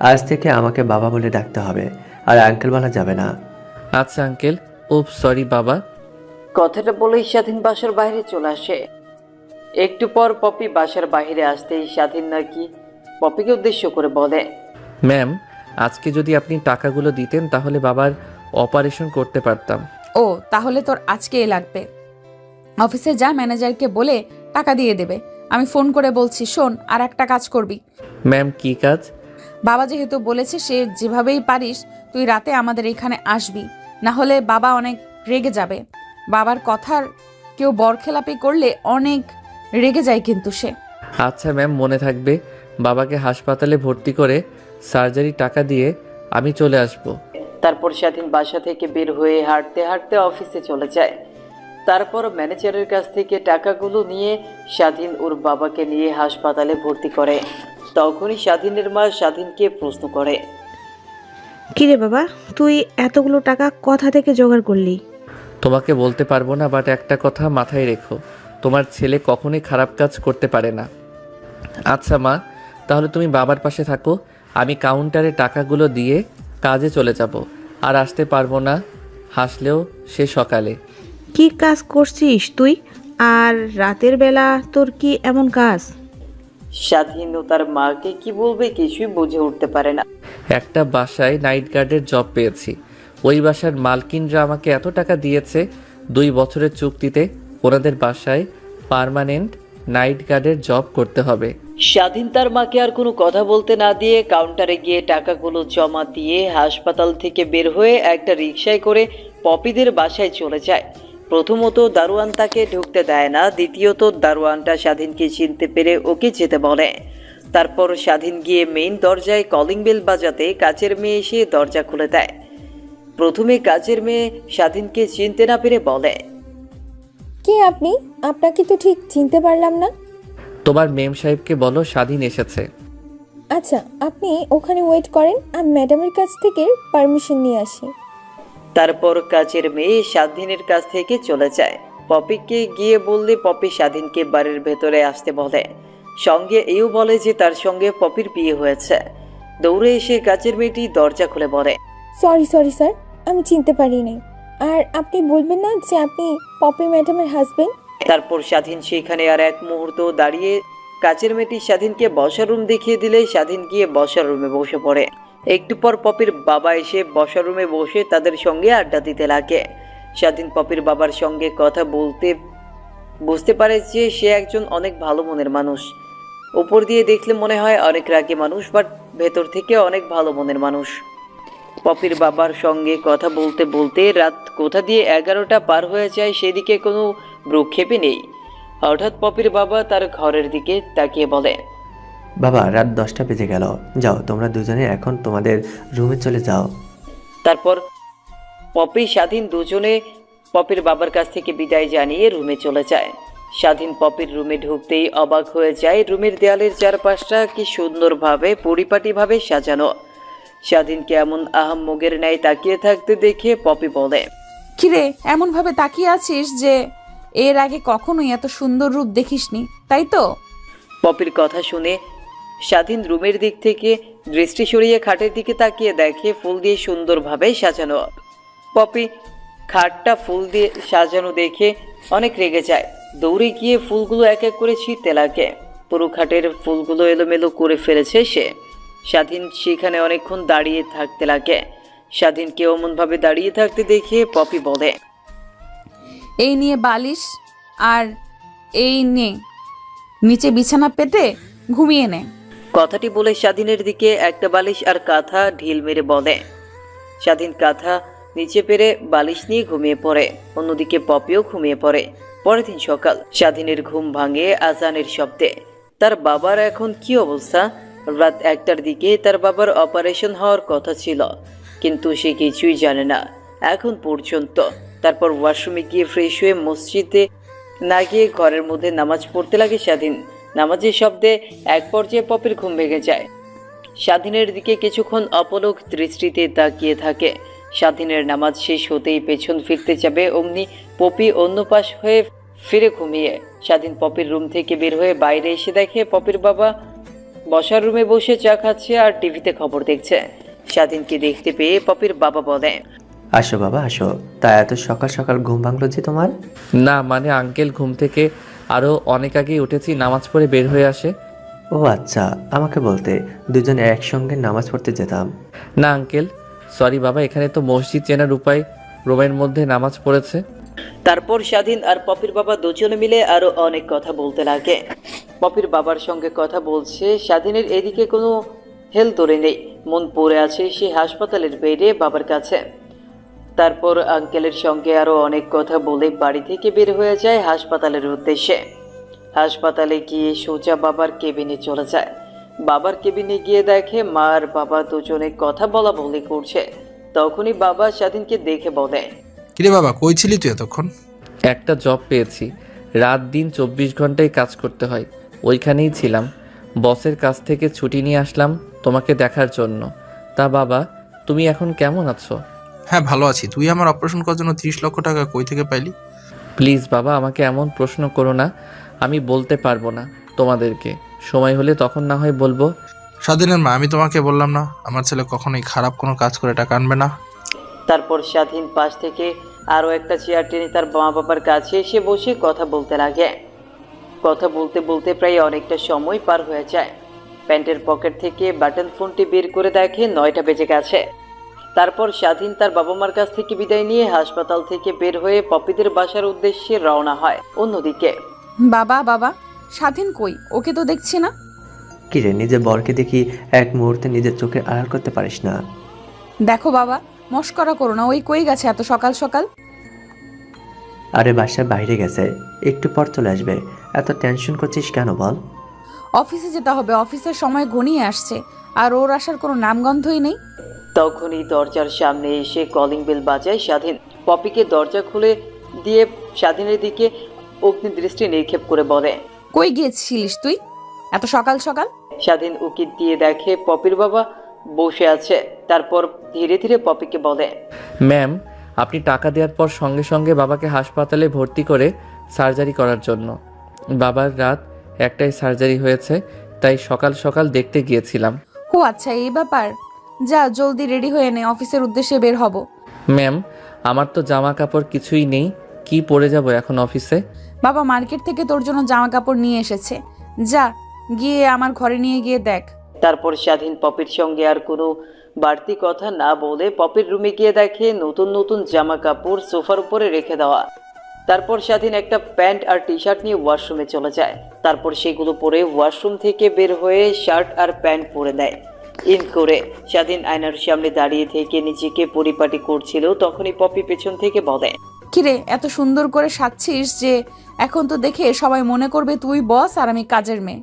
আজ থেকে আমাকে বাবা বলে ডাকতে হবে, আর আঙ্কেল বলা যাবে না। আচ্ছা আঙ্কেল। ও সরি বাবা। কথাটা বলেই স্বাধীন বাসার বাইরে চলে আসে। একটু পর পপি বাসার বাইরে আসতেই স্বাধীন নাকি পপিকে উদ্দেশ্য করে বলে, ম্যাম, আজকে যদি আপনি টাকাগুলো দিতেন তাহলে বাবার অপারেশন করতে পারতাম। ও তাহলে তোর আজকেই লাগবে। অফিসে যা, ম্যানেজারকে বলে টাকা দিয়ে দেবে। আমি ফোন করে বলছি। শোন, আর একটা কাজ করবি। ম্যাম, কি কাজ? বাবা যেহেতু বলেছে, সে যেভাবেই পারিস তুই রাতে আমাদের এখানে আসবি, না হলে বাবা অনেক রেগে যাবে। বাবার কথার কেউ বরখেলাপি করলে অনেক রেগে যায় কিন্তু সে। আচ্ছা ম্যাম, মনে থাকবে। বাবাকে হাসপাতালে ভর্তি করে সার্জারি টাকা দিয়ে আমি চলে আসব। তারপর স্বাধীন বাসা থেকে বের হয়ে হাঁটতে হাঁটতে অফিসে চলে যায়। তারপর ম্যানেজারের কাছ থেকে টাকাগুলো নিয়ে স্বাধীন ওর বাবাকে নিয়ে হাসপাতালে ভর্তি করে। তখনই স্বাধীনের মা স্বাধীনকে প্রশ্ন করে, কিরে বাবা, তুই এতগুলো টাকা কোথা থেকে জোগাড় করলি? তোমাকে বলতে পারবো না, বাট একটা কথা মাথায় রেখো, তোমার ছেলে কখনোই খারাপ কাজ করতে পারে না। আচ্ছা মা, তাহলে তুমি বাবার পাশে থাকো, আমি কাউন্টারে টাকাগুলো দিয়ে কাজে চলে যাব। আর আসতে পারবো না, হাসলেও সে সকালে। কি কাজ করছিস তুই? আর রাতের বেলা তোর কি এমন কাজ? স্বাধীন ও তার মাকে কি বলবে কিছুই বুঝে উঠতে পারে না। একটা বাসায় নাইট গার্ডের জব পেয়েছি। ওই বাসার মালকিনরা আমাকে এত টাকা দিয়েছে 2 বছরের চুক্তিতে ওনাদের বাসায় পার্মানেন্ট নাইট গার্ডের জব করতে হবে। স্বাধীন তার মাকে আর কোনো কথা বলতে না দিয়ে কাউন্টারে গিয়ে টাকাগুলো জমা দিয়ে হাসপাতাল থেকে বের হয়ে একটা রিকশায় করে পপিদের বাসায় চলে যায়। প্রথমত দারোয়ান তাকে ঢুকতে দেয় না, দ্বিতীয়ত দারোয়ানটা স্বাধীনকে চিনতে পেরে ওকে যেতে বলে। তারপর স্বাধীন গিয়ে মেইন দরজায় কলিং বেল বাজাতে কাজের মেয়ে এসে দরজা খুলে দেয়। প্রথমে কাজের মেয়ে স্বাধীনকে চিনতে না পেরে বলে, কে আপনি? আপনাকে তো ঠিক চিনতে পারলাম না। তোমার মেম সাহেবকে বলো স্বাধীন এসেছে। আচ্ছা, আপনি ওখানে ওয়েট করেন, আমি ম্যাডামের কাছ থেকে পারমিশন নিয়ে আসি। তারপর কাজের মেয়ে স্বাধীনের কাছ থেকে চলে যায়। পপিকে গিয়ে বললে পপি স্বাধীনকে বাড়ির ভেতরে আসতে বলে, সঙ্গে এও বলে যে তার সঙ্গে পপির বিয়ে হয়েছে। দৌড়ে এসে কাজের মেয়েটি দরজা খুলে বলে, সরি স্যার, আমি চিনতে পারিনি। আর আপনি বলবেন না যে আপনি পপি ম্যাডামের হাজবেন্ড? তারপর স্বাধীন সেখানে আর এক মুহূর্ত দাঁড়িয়ে কাজের মেয়েটি স্বাধীনকে বসার রুম দেখিয়ে দিলে স্বাধীন গিয়ে বসার রুমে বসে পড়ে। একটু পর পপির বাবা এসে বসার রুমে বসে তাদের সঙ্গে আড্ডা দিতে লাগে। স্বাধীন পপির বাবার সঙ্গে কথা বলতে বুঝতে পারে যে সে একজন অনেক ভালো মনের মানুষ। উপর দিয়ে দেখলে মনে হয় অনেক রাগী মানুষ, বাট ভেতর থেকে অনেক ভালো মনের মানুষ। পপির বাবার সঙ্গে কথা বলতে বলতে রাত কোথা দিয়ে 11টা পার হয়ে যায় সেদিকে কোনো ভ্রুক্ষেপই নেই। হঠাৎ পপির বাবা তার ঘরের দিকে তাকিয়ে বলে, বাবা রাত 10টা বেজে গেল, যাও তোমরা দুজনে এখন তোমাদের রুমে চলে যাও। তারপর পপি স্বাধীন দুজনে পপির বাবার কাছ থেকে বিদায় জানিয়ে রুমে চলে যায়। স্বাধীন পপির রুমে ঢুকতেই অবাক হয়ে যায়, রুমের দেয়ালের চারপাশটা কি সুন্দরভাবে পরিপাটিভাবে সাজানো। স্বাধীনকে এমন আহাম্মগের ন্যায় তাকিয়ে থাকতে দেখে পপি বলে, কিরে, এমনভাবে তাকিয়ে আছিস যে এর আগে কখনোই এত সুন্দর রূপ দেখিসনি, তাই তো? পপির কথা শুনে স্বাধীন রুমের দিক থেকে দৃষ্টি সরিয়ে খাটের দিকে তাকিয়ে দেখে ফুল দিয়ে সুন্দরভাবে সাজানো। পপি খাটটা ফুল দিয়ে সাজানো দেখে অনেক রেগে যায়। দৌড়ে গিয়ে ফুলগুলো এক এক করে ছিঁড়তে লাগে। পুরো খাটের ফুলগুলো এলোমেলো করে ফেলেছে সে। স্বাধীন সেখানে অনেকক্ষণ দাঁড়িয়ে থাকতে লাগে। স্বাধীনকে অমনভাবে দাঁড়িয়ে থাকতে দেখে পপি বলে, এই নিয়ে বালিশ আর এই নে নিচে বিছানা পেতে ঘুমিয়ে নে। কথাটি বলে স্বাধীনের দিকে একটা বালিশ আর কাঁথা ঢিল মেরে বলে। স্বাধীন কাঁথা নিচে পেরে বালিশ নিয়ে ঘুমিয়ে পড়ে। অন্যদিকে পপিও ঘুমিয়ে পড়ে। পরের দিন সকাল, স্বাধীনের ঘুম ভাঙে আজানের শব্দে। তার বাবার এখন কি অবস্থা? রাত 1টার দিকে তার বাবার অপারেশন হওয়ার কথা ছিল, কিন্তু সে কিছুই জানে না এখন পর্যন্ত। তারপর ওয়াশরুমে গিয়ে ফ্রেশ হয়ে মসজিদে না গিয়ে ঘরের মধ্যে নামাজ পড়তে লাগে স্বাধীন। নামাজের শব্দে এক পর্যায়ে পপির ঘুম ভেঙে যায়। স্বাধীনের দিকে কিছুক্ষণ অপলক দৃষ্টিতে তাকিয়ে থাকে। স্বাধীনের নামাজ শেষ হতেই পেছন ফিরতে যাবে, অমনি পপি অন্য পাশ হয়ে ফিরে ঘুমিয়ে। স্বাধীন পপির রুম থেকে বের হয়ে বাইরে এসে দেখে পপির বাবা বসার রুমে বসে চা খাচ্ছে আর টিভিতে খবর দেখছে। স্বাধীনকে দেখতে পেয়ে পপির বাবা বলে, আসো বাবা আসো, তা এত সকাল সকাল ঘুম ভাঙলো যে তোমার? না মানে আঙ্কেল ঘুম থেকে আরও অনেক আগেই উঠেছি, নামাজ পড়ে বের হয়ে আসে। ও আচ্ছা, আমাকে বলতে দুজনে একসঙ্গে নামাজ পড়তে যেতাম। না আঙ্কেল, সরি বাবা, এখানে তো মসজিদ চেনার উপায়, রুমের মধ্যে নামাজ পড়েছে। তারপর স্বাধীন আর পপির বাবা দুজনে মিলে আরো অনেক কথা বলতে লাগে। পপির বাবার সঙ্গে কথা বলছে, স্বাধীনের এদিকে কোনো হেল তোরে নেই, মন পড়ে আছে সে হাসপাতালের বেডে বাবার কাছে। তারপর আঙ্কেলের সঙ্গে আরো অনেক কথা বলে বাড়ি থেকে বের হয়ে যায় হাসপাতালের উদ্দেশ্যে। হাসপাতালে গিয়ে সোজা বাবার কেবিনে চলে যায়। বাবার কেবিনে গিয়ে দেখে মা আর বাবা দুজনে কথা বলা বলি করছে। তখনই বাবা স্বাধীনকে দেখে বলে, কিরে বাবা, কই ছিলি তুই এতক্ষণ? একটা জব পেয়েছি, রাত দিন 24 ঘন্টায় কাজ করতে হয়, ওইখানেই ছিলাম। বসের কাছ থেকে ছুটি নিয়ে আসলাম তোমাকে দেখার জন্য। তা বাবা, তুমি এখন কেমন আছো? হ্যাঁ ভালো আছি। তুই আমার অপারেশন করার জন্য 30 লক্ষ টাকা কই থেকে পাইলি? প্লিজ বাবা, আমাকে এমন প্রশ্ন করো না, আমি বলতে পারবো না তোমাদেরকে, সময় হলে তখন না হয় বলবো। স্বাধীনের মা, আমি তোমাকে বললাম না আমার ছেলে কখনোই খারাপ কোনো কাজ করে টাকা আনবে না? তারপর স্বাধীন পাশ থেকে আরও একটা চেয়ার টেনে তার মা বাবার কাছে এসে বসে কথা বলতে লাগে। কথা বলতে বলতে প্রায় অনেকটা সময় পার হয়ে যায়। প্যান্টের পকেট থেকে বাটন ফোনটি বের করে দেখে 9টা বেজে গেছে। তারপর স্বাধীন তার বাবা মার কাছ থেকে বিদায় নিয়ে হাসপাতাল থেকে বের হয়ে পপিদের বাসার উদ্দেশ্যে রওনা হয়। অন্যদিকে বাবা বাবা, স্বাধীন কই? ওকে তো দেখছি না। কিরে, নিজের বরকে দেখি এক মুহূর্তে নিজের চোখে আড়াল করতে পারিস না? দেখো বাবা, মস্করা করো না, ওই কই গেছে এত সকাল সকাল? আরে বাসার বাইরে গেছে, একটু পর চলে আসবে। এত টেনশন করছিস কেন বল? অফিসে যেতে হবে, অফিসের সময় ঘনিয়ে আসছে, আর ওর আসার কোনো নামগন্ধই নেই। তখনই দরজার সামনে এসে কলিং বেল বাজায় স্বাধীন। পপিকে দরজা খুলে দিয়ে স্বাধীনের দিকে অগ্নি দৃষ্টি নিক্ষেপ করে বলে, কই গিয়েছিলিস তুই এত সকাল সকাল? স্বাধীন উকি দিয়ে দেখে পপির বাবা বসে আছে। তারপর ধীরে ধীরে পপিকে বলে, ম্যাম, আপনি টাকা দেওয়ার পর সঙ্গে সঙ্গে বাবাকে হাসপাতালে ভর্তি করে সার্জারি করার জন্য। বাবার রাত 1টায় সার্জারি হয়েছে, তাই সকাল সকাল দেখতে গিয়েছিলাম। ও আচ্ছা, এই ব্যাপার। যা জলদি রেডি হয়ে নে, অফিসের উদ্দেশ্যে বের হব। ম্যাম, আমার তো জামা কাপড় কিছুই নেই, কি পরে যাব এখন অফিসে? বাবা মার্কেট থেকে তোর জন্য জামা কাপড় নিয়ে এসেছে, যা গিয়ে আমার ঘরে নিয়ে গিয়ে দেখ। তারপর স্বাধীন পপির সঙ্গে আর কোনো বাড়তি কথা না বলে পপির রুমে গিয়ে দেখে নতুন নতুন জামা কাপড় সোফার উপরে রেখে দেওয়া। তারপর স্বাধীন একটা প্যান্ট আর টি শার্ট নিয়ে ওয়াশরুমে চলে যায়। তারপর সেগুলো পরে ওয়াশরুম থেকে বের হয়ে শার্ট আর প্যান্ট পরে দেয়। ইন করে স্বাধীন আয়নার সামনে দাঁড়িয়ে থেকে নিজেকে পরিপাটি করছিল, তখনই পপি পেছন থেকে বলে, কিরে, এত সুন্দর করে সাজছিস যে এখন তো দেখে সবাই মনে করবে তুই বস আর আমি কাজের মেয়ে।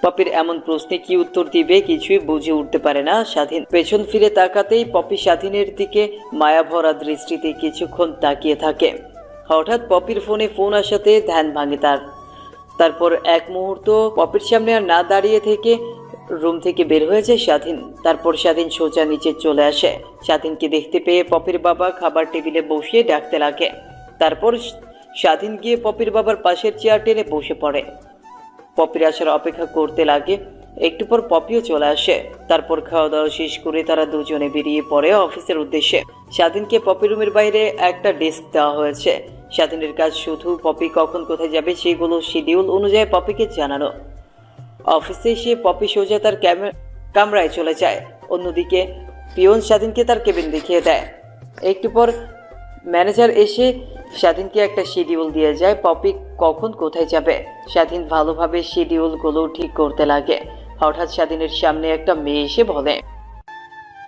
পপির এমন প্রশ্নে কি উত্তর দিবে কিছুই বুঝে উঠতে পারে না স্বাধীন। পেছন ফিরে তাকাতেই পপি স্বাধীনের দিকে মায়াভরা দৃষ্টিতে কিছুক্ষণ তাকিয়ে থাকে। হঠাৎ পপির ফোন আসাতে ধ্যান ভাঙে তার। তারপর এক মুহূর্ত পপির সামনে আর না দাঁড়িয়ে থেকে রুম থেকে বের হয়ে যায় স্বাধীন। তারপর স্বাধীন সোজা নিচে চলে আসে। স্বাধীনকে দেখতে পেয়ে পপির বাবা খাবার টেবিলে বসিয়ে ডাকতে লাগে। তারপর স্বাধীন গিয়ে পপির বাবার পাশের চেয়ার টেনে বসে পড়ে। পপির আসার অপেক্ষা করতে লাগে। একটু পর পপিও চলে আসে। তারপর খাওয়া দাওয়া শেষ করে তারা দুজনে বেরিয়ে পড়ে অফিসের উদ্দেশ্যে। স্বাধীনকে পপি রুমের বাইরে একটা ডেস্ক দেওয়া হয়েছে। স্বাধীনের কাজ শুধু পপি কখন কোথায় যাবে সেগুলো শিডিউল অনুযায়ী পপিকে জানানো। অফিসে এসে পপি সোজা তার কামরায় চলে যায়। অন্যদিকে পিয়ন স্বাধীনকে তার কেবিন দেখিয়ে দেয়। একটু পর ম্যানেজার এসে স্বাধীনকে একটা শিডিউল দিয়ে যায় পপি কখন কোথায় যাবে। স্বাধীন ভালোভাবে শিডিউলগুলো ঠিক করতে লাগে। হঠাৎ স্বাধীনের সামনে একটা মেয়ে এসে বলে,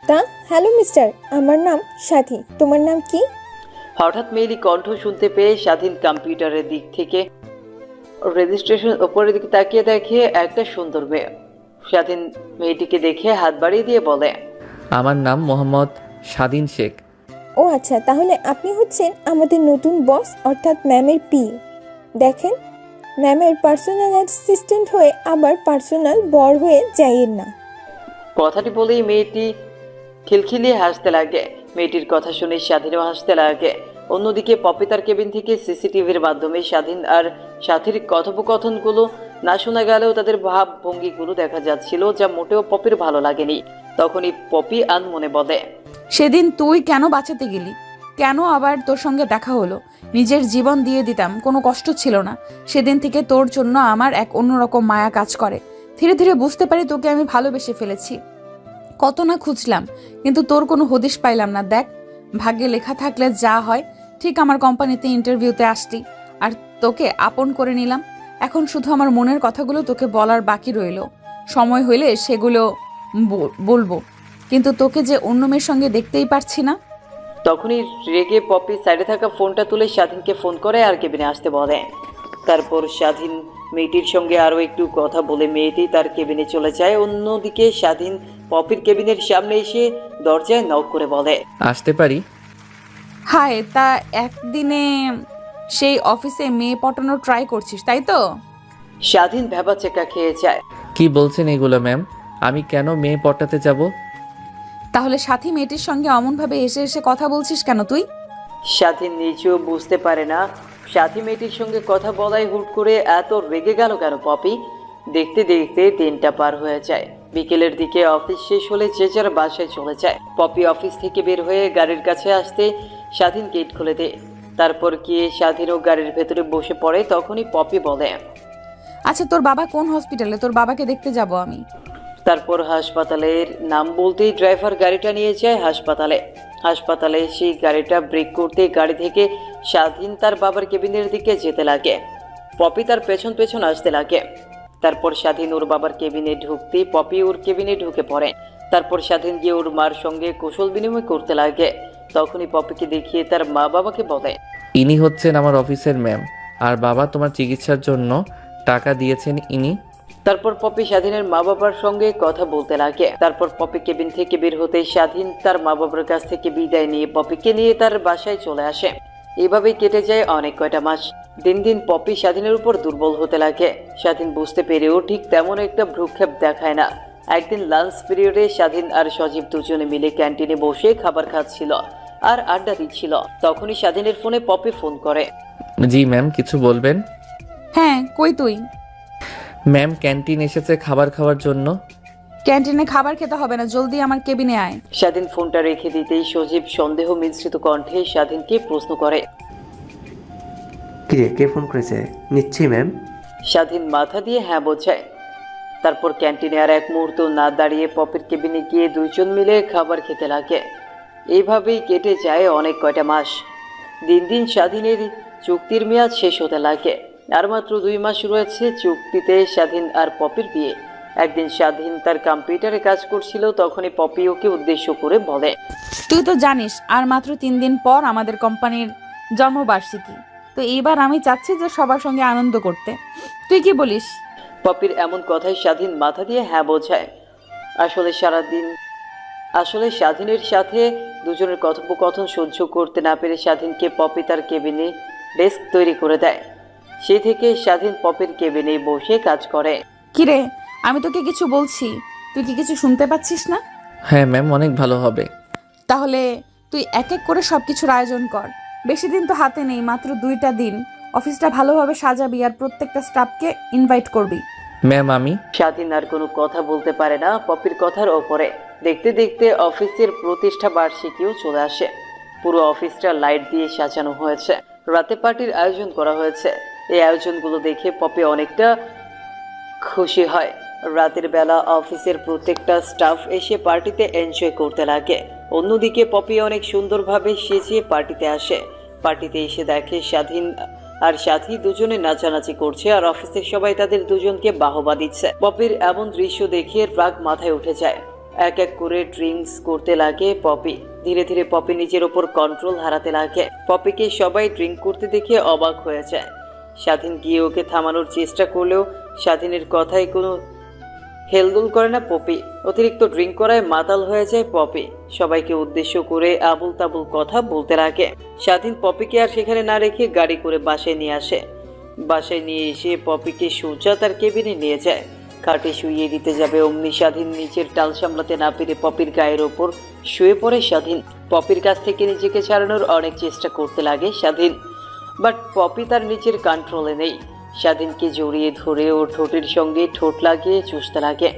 তা হ্যালো মিস্টার, আমার নাম সাথী, তোমার নাম কি? হঠাৎ মেয়েলি কণ্ঠ শুনতে পেয়ে স্বাধীন কম্পিউটারের দিক থেকে রেজিস্ট্রেশন উপরের দিকে তাকিয়ে দেখে একটা সুন্দর মেয়ে। স্বাধীন মেয়েটিকে দেখে হাত বাড়িয়ে দিয়ে বলে, আমার নাম মোহাম্মদ স্বাধীন শেখ। ও আচ্ছা, তাহলে আপনি হচ্ছেন আমাদের নতুন বস অর্থাৎ ম্যামের পি। দেখেন, ম্যামের পার্সোনাল অ্যাসিস্ট্যান্ট হয়ে আবার পার্সোনাল বর হয়ে যাইয়েন না। কথাটি বলেই মেয়েটি খিলখিলিয়ে হাসতে লাগে। মেয়েটির কথা শুনে স্বাধীনও হাসতে লাগে। অন্যদিকে পপি তার কেবিন থেকে সিসিটিভির মাধ্যমে স্বাধীন আর সাথীর কথোপকথনগুলো না শোনা গেলেও তাদের ভাব ভঙ্গিগুলো দেখা যাচ্ছিল, যা মোটেও পপির ভালো লাগেনি। তখনই পপি আনমনে বলে, সেদিন তুই কেন বাঁচাতে গেলি? কেন আবার তোর সঙ্গে দেখা হলো? নিজের জীবন দিয়ে দিতাম, কোনো কষ্ট ছিল না। সেদিন থেকে তোর জন্য আমার এক অন্যরকম মায়া কাজ করে। ধীরে ধীরে বুঝতে পারি তোকে আমি ভালোবেসে ফেলেছি। কত না খুঁজলাম, কিন্তু তোর কোনো হদিশ পাইলাম না। দেখ, ভাগ্যে লেখা থাকলে যা হয়। ঠিক আমার কোম্পানিতে ইন্টারভিউতে আসতি আর তোকে আপন করে নিলাম। এখন শুধু আমার মনের কথাগুলো তোকে বলার বাকি রইল। সময় হইলে সেগুলো বলবো, কিন্তু তোকে যে অন্য মেয়ের সঙ্গে দেখতেই পারছি না। তখনই রেগে পপি সাইডে থাকা ফোনটা তুলে স্বাধীনকে ফোন করে আর কেবিনে আসতে বলে। তারপর স্বাধীন মেয়েটির সঙ্গে আরও একটু কথা বলে মেয়েটি তার কেবিনে চলে যায়। অন্যদিকে স্বাধীন পপির কেবিনের সামনে এসে দরজায় নক করে বলে, আসতে পারি? হায়, তা একদিনে সেই অফিসে মেয়ে পটানোর ট্রাই করছিস, তাই তো? স্বাধীন ভ্যাবাচেকা খেয়ে যায়। কি বলছেন এগুলো ম্যাম? আমি কেন মেয়ে পটাতে যাব? তাহলে সাথী মেয়েটির সঙ্গে অমনভাবে এসে এসে কথা বলছিস কেন তুই? স্বাধীন নিজেও বুঝতে পারে না সাথী মেয়েটির সঙ্গে কথা বলাই হুট করে এত রেগে গেল কেন পপি। দেখতে দেখতে দিনটা পার হয়ে যায়। বিকেলের দিকে অফিস শেষ হলে যে যার বাসায় চলে যায়। পপি অফিস থেকে বের হয়ে গাড়ির কাছে আসতে স্বাধীন গেট খুলে দেয়। তারপর গিয়ে স্বাধীনও গাড়ির ভেতরে বসে পড়ে। তখনই পপি বলে, আচ্ছা, তোর বাবা কোন হসপিটালে? তোর বাবাকে দেখতে যাব আমি। তারপর হাসপাতালের নাম বলতেই ড্রাইভার গাড়িটা নিয়ে যায় হাসপাতালে সেই গাড়িটা ব্রেক করতে গাড়ি থেকে স্বাধীন তার বাবার কেবিনের দিকে যেতে লাগে। পপি তার পেছন পেছন আসতে লাগে। তারপর স্বাধীন ওর বাবার কেবিনে ঢুকতেই পপি ওর কেবিনে ঢুকে পড়ে। তারপর স্বাধীন গিয়ে ওর মার সঙ্গে কুশল বিনিময় করতে লাগে। তখনই পপিকে দেখিয়ে তার মা বাবাকে বলে, ইনি হচ্ছেন আমার অফিসের ম্যাম, আর বাবা তোমার চিকিৎসার জন্য টাকা দিয়েছেন ইনি। তারপর পপি স্বাধীনের মা বাবার সঙ্গে কথা বলতে লাগে। তারপর পপি কেবিন থেকে বের হতেই স্বাধীন তার মা বাবার কাছ থেকে বিদায় নিয়ে পপিকে নিয়ে তার বাসায় চলে আসে। এভাবেই কেটে যায় অনেক কয়টা মাস। দিন দিন পপি স্বাধীনের উপর দুর্বল হতে লাগে। স্বাধীন বুঝতে পেরেও ঠিক তেমন একটা ভ্রুক্ষেপ দেখায় না। একদিন লাঞ্চ পিরিয়ডে স্বাধীন আর সজীব দুজনে মিলে ক্যান্টিনে বসে খাবার খাচ্ছিল আর আড্ডা দিচ্ছিল। তখনই স্বাধীনের ফোনে পপি ফোন করে। জি ম্যাম, কিছু বলবেন? হ্যাঁ, কই তুই? ম্যাম, ক্যান্টিন এসেছে খাবার খাওয়ার জন্য। ক্যান্টিনে খাবার খেতে হবে না, জলদি আমার কেবিনে আয়। স্বাধীন ফোনটা রেখে দিতেই সজীব সন্দেহ মিশ্রিত কণ্ঠে স্বাধীনকে প্রশ্ন করে। কিরে, কে ফোন করেছে? নিচ্ছি ম্যাম। স্বাধীন মাথা দিয়ে হ্যাঁ বোঝায়। তারপর ক্যান্টিনে আর এক মুহূর্ত না দাঁড়িয়ে পপির কেবিনে গিয়ে দুইজন মিলে খাবার খেতে লাগে। এইভাবেই কেটে যায় অনেক কয়টা মাস। দিন দিন স্বাধীনের চুক্তির মেয়াদ শেষ হতে লাগে। আর মাত্র 2 মাস রয়েছে চুক্তিতে স্বাধীন আর পপির বিয়ে। একদিন স্বাধীন তার কম্পিউটারে কাজ করছিল, তখনই পপি ওকে উদ্দেশ্য করে বলে, তুই তো জানিস আর মাত্র 3 দিন পর আমাদের কোম্পানির জন্মবার্ষিকী। তো এইবার আমি চাচ্ছি যে সবার সঙ্গে আনন্দ করতে। তুই কি বলিস? পপির এমন কথায় স্বাধীন মাথা দিয়ে হ্যাঁ বোঝায়। আসলে স্বাধীনের সাথে দুজনের কথোপকথন সহ্য করতে না পেরে স্বাধীনকে পপি তার কেবিনে ডেস্ক তৈরি করে দেয়। সেই থেকে স্বাধীন পপির কেবিনে বসে কাজ করে। কিরে, আমি তোকে কিছু বলছি, তুই কি কিছু শুনতে পাচ্ছিস না? হ্যাঁ ম্যাম, অনেক ভালো হবে। তাহলে তুই এক এক করে সবকিছুর আয়োজন কর। বেশি দিন তো হাতে নেই, মাত্র 2টা দিন। অফিসটা ভালোভাবে সাজাবি আর প্রত্যেকটা স্টাফকে ইনভাইট করবি। ম্যাম, আমি স্বাধীন আর কোনো কথা বলতে পারে না পপির কথার ওপরে। দেখতে দেখতে অফিসের প্রতিষ্ঠা বার্ষিকীও চলে আসে। পুরো অফিসটা লাইট দিয়ে সাজানো হয়েছে। রাতে পার্টির আয়োজন করা হয়েছে। এই আয়োজনগুলো দেখে পপি অনেকটা খুশি হয়। রাতের বেলা অফিসের প্রত্যেকটা স্টাফ এসে পার্টিতে এনজয় করতে লাগে। অন্যদিকে পপি অনেক সুন্দরভাবে সেজে পার্টিতে আসে। পার্টিতে এসে দেখে স্বাধীন আর সাথী দুজনে নাচানাচি করছে আর অফিসের সবাই তাদের দুজনকে বাহবা দিচ্ছে। পপির এমন দৃশ্য দেখে রাগ মাথায় উঠে যায়। এক এক করে ড্রিঙ্কস করতে লাগে পপি। ধীরে ধীরে পপি নিজের ওপর কন্ট্রোল হারাতে লাগে। পপিকে সবাই ড্রিঙ্ক করতে দেখে অবাক হয়ে যায়। স্বাধীন গিয়ে ওকে থামানোর চেষ্টা করলেও স্বাধীনের কথায় কোনো হেলদোল করে না পপি। অতিরিক্ত ড্রিঙ্ক করায় মাতাল হয়ে যায় পপি। সবাইকে উদ্দেশ্য করে আবুল তাবুল কথা বলতে লাগে। স্বাধীন পপিকে আর সেখানে না রেখে গাড়ি করে বাসায় নিয়ে আসে। বাসায় নিয়ে এসে পপিকে সোজা তার কেবিনে নিয়ে যায়। খাটে শুইয়ে দিতে যাবে অমনি স্বাধীন নিচের টাল সামলাতে না পেরে পপির গায়ের ওপর শুয়ে পড়ে স্বাধীন। পপির কাছ থেকে নিজেকে ছাড়ানোর অনেক চেষ্টা করতে লাগে স্বাধীন, বাট পপি তার নিচের কন্ট্রোলে নেই। স্বাধীনকে জড়িয়ে ধরে ওর ঠোঁটের সঙ্গে ঠোঁট লাগিয়ে চুষতে লাগে।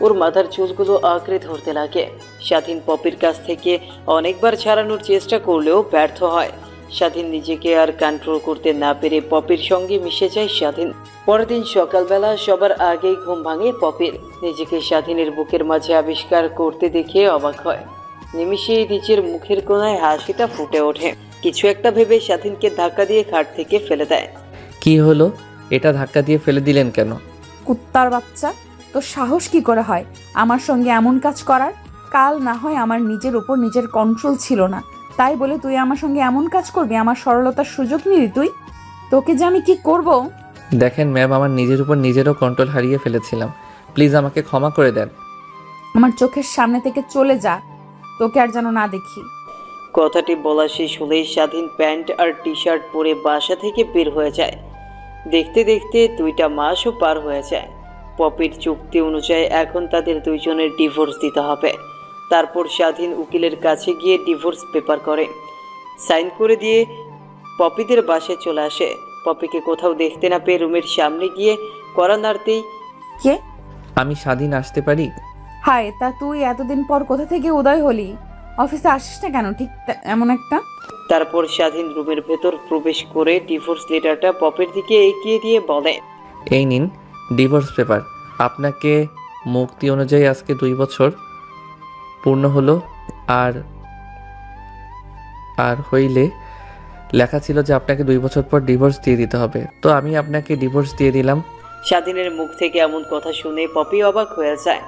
ওর মাথার চুলগুলো আঁকড়ে ধরতে লাগে। স্বাধীন পপির কাছ থেকে অনেকবার ছাড়ানোর চেষ্টা করলেও ব্যর্থ হয়। স্বাধীন নিজেকে আর কন্ট্রোল করতে না পেরে পপির সঙ্গে মিশে যায় স্বাধীন। পরের দিন সকালবেলা সবার আগেই ঘুম ভাঙে পপির। নিজেকে স্বাধীনের বুকের মাঝে আবিষ্কার করতে দেখে অবাক হয়। নিমিষেই নিজের মুখের কোণায় হাসিটা ফুটে ওঠে। কিছু একটা ভেবে স্বাধীনকে ধাক্কা দিয়ে খাট থেকে ফেলে দেয়। কি হলো? এটা ধাক্কা দিয়ে ফেলে দিলেন কেন? কুত্তার বাচ্চা, তোর সাহস কি করে হয় আমার সঙ্গে এমন কাজ করার? কাল না হয় আমার নিজের উপর নিজের কন্ট্রোল ছিল না, তাই বলে তুই আমার সঙ্গে এমন কাজ করবি? আমার সরলতার সুযোগ নিলি তুই? তোকে যে আমি কি করব? দেখেন ম্যাম, আমার নিজের উপর নিজেরও কন্ট্রোল হারিয়ে ফেলেছিলাম। প্লিজ আমাকে ক্ষমা করে দেন। আমার চোখের সামনে থেকে চলে যা, তোকে আর যেন না দেখি। কথাটি বলা শেষ হলেই স্বাধীন প্যান্ট আর টি শার্ট পরে বাসা থেকে বের হয়ে যায়। দেখতে দেখতে 2টা মাসও পার হয়ে যায়। পপির চুক্তি অনুযায়ী এখন তাদের দুইজনের ডিভোর্স দিতে হবে। তারপর স্বাধীন উকিলের কাছে গিয়ে ডিভোর্স পেপার করে সাইন করে দিয়ে পপিদের বাসায় চলে আসে। পপিকে কোথাও দেখতে না পেয়ে রুমের সামনে গিয়ে কড়া নাড়তেই, কে? আমি স্বাধীন, আসতে পারি? হায়, তা তুই এতদিন পর কোথা থেকে উদয় হলি? অফিসে আসিস না কেন ঠিক এমন একটা? তারপর স্বাধীন রুমের ভেতর প্রবেশ করে ডিভোর্স লেটারটা পপির দিকে এগিয়ে দিয়ে বলে, এই নিন ডিভোর্স পেপার। আপনাকে মুক্তি অনুযায়ী আজকে 2 বছর পূর্ণ হলো। আর হইলে লেখা ছিল যে আপনাকে 2 বছর পর ডিভোর্স দিয়ে দিতে হবে, তো আমি আপনাকে ডিভোর্স দিয়ে দিলাম। স্বাধীনের মুখ থেকে এমন কথা শুনে পপি অবাক হয়ে যায়।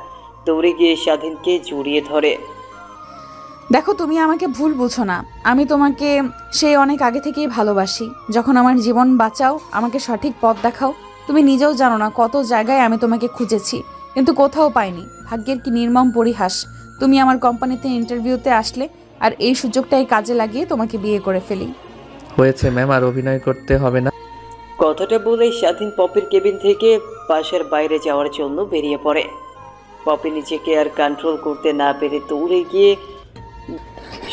দৌড়ে গিয়ে স্বাধীনকে জড়িয়ে ধরে। দেখো, তুমি আমাকে ভুল বুঝো না। আমি তোমাকে সেই অনেক আগে থেকেই ভালোবাসি। যখন আমার জীবন বাঁচাও, আমাকে সঠিক পথ দেখাও। তুমি নিজেও জানো না কত জায়গায় আমি তোমাকে খুঁজেছি, কিন্তু কোথাও পাইনি। ভাগ্যের কি নির্মম পরিহাস, তুমি আমার কোম্পানিতে ইন্টারভিউতে আসলে আর এই সুযোগটাই কাজে লাগিয়ে তোমাকে বিয়ে করে ফেলি। হয়েছে ম্যাম, আর অভিনয় করতে হবে না। কথাটা বলে স্বাধীন পপির কেবিন থেকে বাসার বাইরে যাওয়ার জন্য বেরিয়ে পড়ে। পপি নিজেকে আর কন্ট্রোল করতে না পেরে দৌড়ে গিয়ে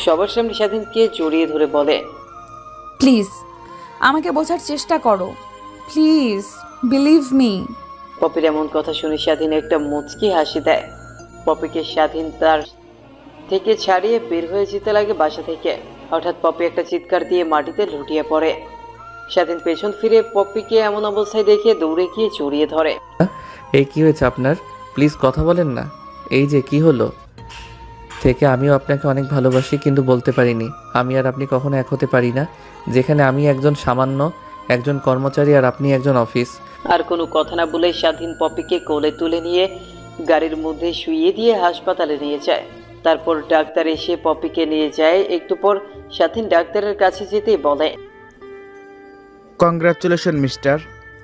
সবার সামনে স্বাধীনকে জড়িয়ে ধরে বলে, প্লিজ আমাকে বোঝার চেষ্টা করো, প্লিজ বিলিভ মি। পপির এমন কথা শুনে স্বাধীন একটা মুচকি হাসি দেয়। পপিকে স্বাধীন তার থেকে ছাড়িয়ে বের হয়ে যেতে লাগে বাসা থেকে। হঠাৎ পপি একটা চিৎকার দিয়ে মাটিতে লুটিয়ে পড়ে। স্বাধীন পেছন ফিরে পপিকে এমন অবস্থায় দেখে দৌড়ে গিয়ে জড়িয়ে ধরে। এই কি হয়েছে আপনার? প্লিজ কথা বলেন না। এই যে কি হলো থেকে আমিও আপনাকে অনেক ভালোবাসি, কিন্তু বলতে পারিনি। আমি আর আপনি কখনো এক হতে পারি না, যেখানে আমি একজন সামান্য একজন কর্মচারী আর আপনি একজন অফিস। আর কোনো কথা না বলে স্বাধীন পপিকে কোলে তুলে নিয়ে গাড়ির মধ্যে শুইয়ে দিয়ে হাসপাতালে নিয়ে যায়। তারপর ডাক্তার এসে পপিকে নিয়ে যায়। একটু পর স্বাধীন ডাক্তারের কাছে যেতেই বলে, কংগ্রাচুলেশন মিস্টার,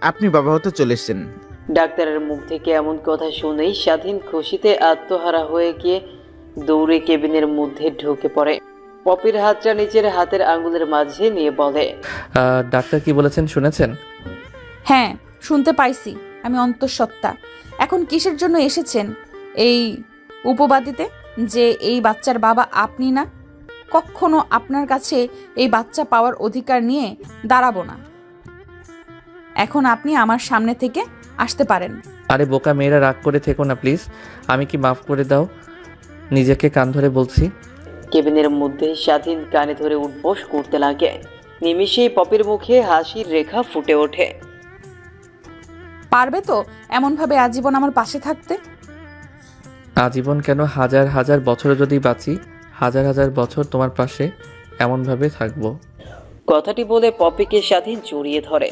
আপনি বাবা হতে চলেছেন। ডাক্তারের মুখ থেকে এমন কথা শুনেই স্বাধীন খুশিতে আত্মহারা হয়ে গিয়ে দৌড়ে কেবিনের মধ্যে ঢুকে পড়ে। পপির হাতটা নিজের হাতের আঙ্গুলের মাঝে নিয়ে বলে, ডাক্তার কি বলেছেন শুনেছেন? হ্যাঁ শুনতে পাইছি, আমি অন্তঃসত্ত্বা। এখন কিসের জন্য এসেছেন এই উপবাদিতে যে এই বাচ্চার বাবা আপনি না? কখনো আপনার কাছে এই বাচ্চা পাওয়ার অধিকার নিয়ে দাঁড়াবো না। এখন আপনি আমার সামনে থেকে আসতে পারেন। আরে বোকা মেয়েরা, রাগ করে থেকো না প্লিজ। আমি কি মাফ করে দাও, নিজেকে কান ধরে বলছি। কেবিনের মধ্যে স্বাধীন কানে ধরে উঠবোস করতে লাগে। নিমিষেই পপির মুখে হাসির রেখা ফুটে ওঠে। পারবে তো এমনভাবে আজীবন আমার পাশে থাকতে? আজীবন কেন, হাজার হাজার বছরে যদি বাঁচি, হাজার হাজার বছর তোমার পাশে এমনভাবে থাকবো। কথাটি বলে পপিকে স্বাধীন জড়িয়ে ধরে।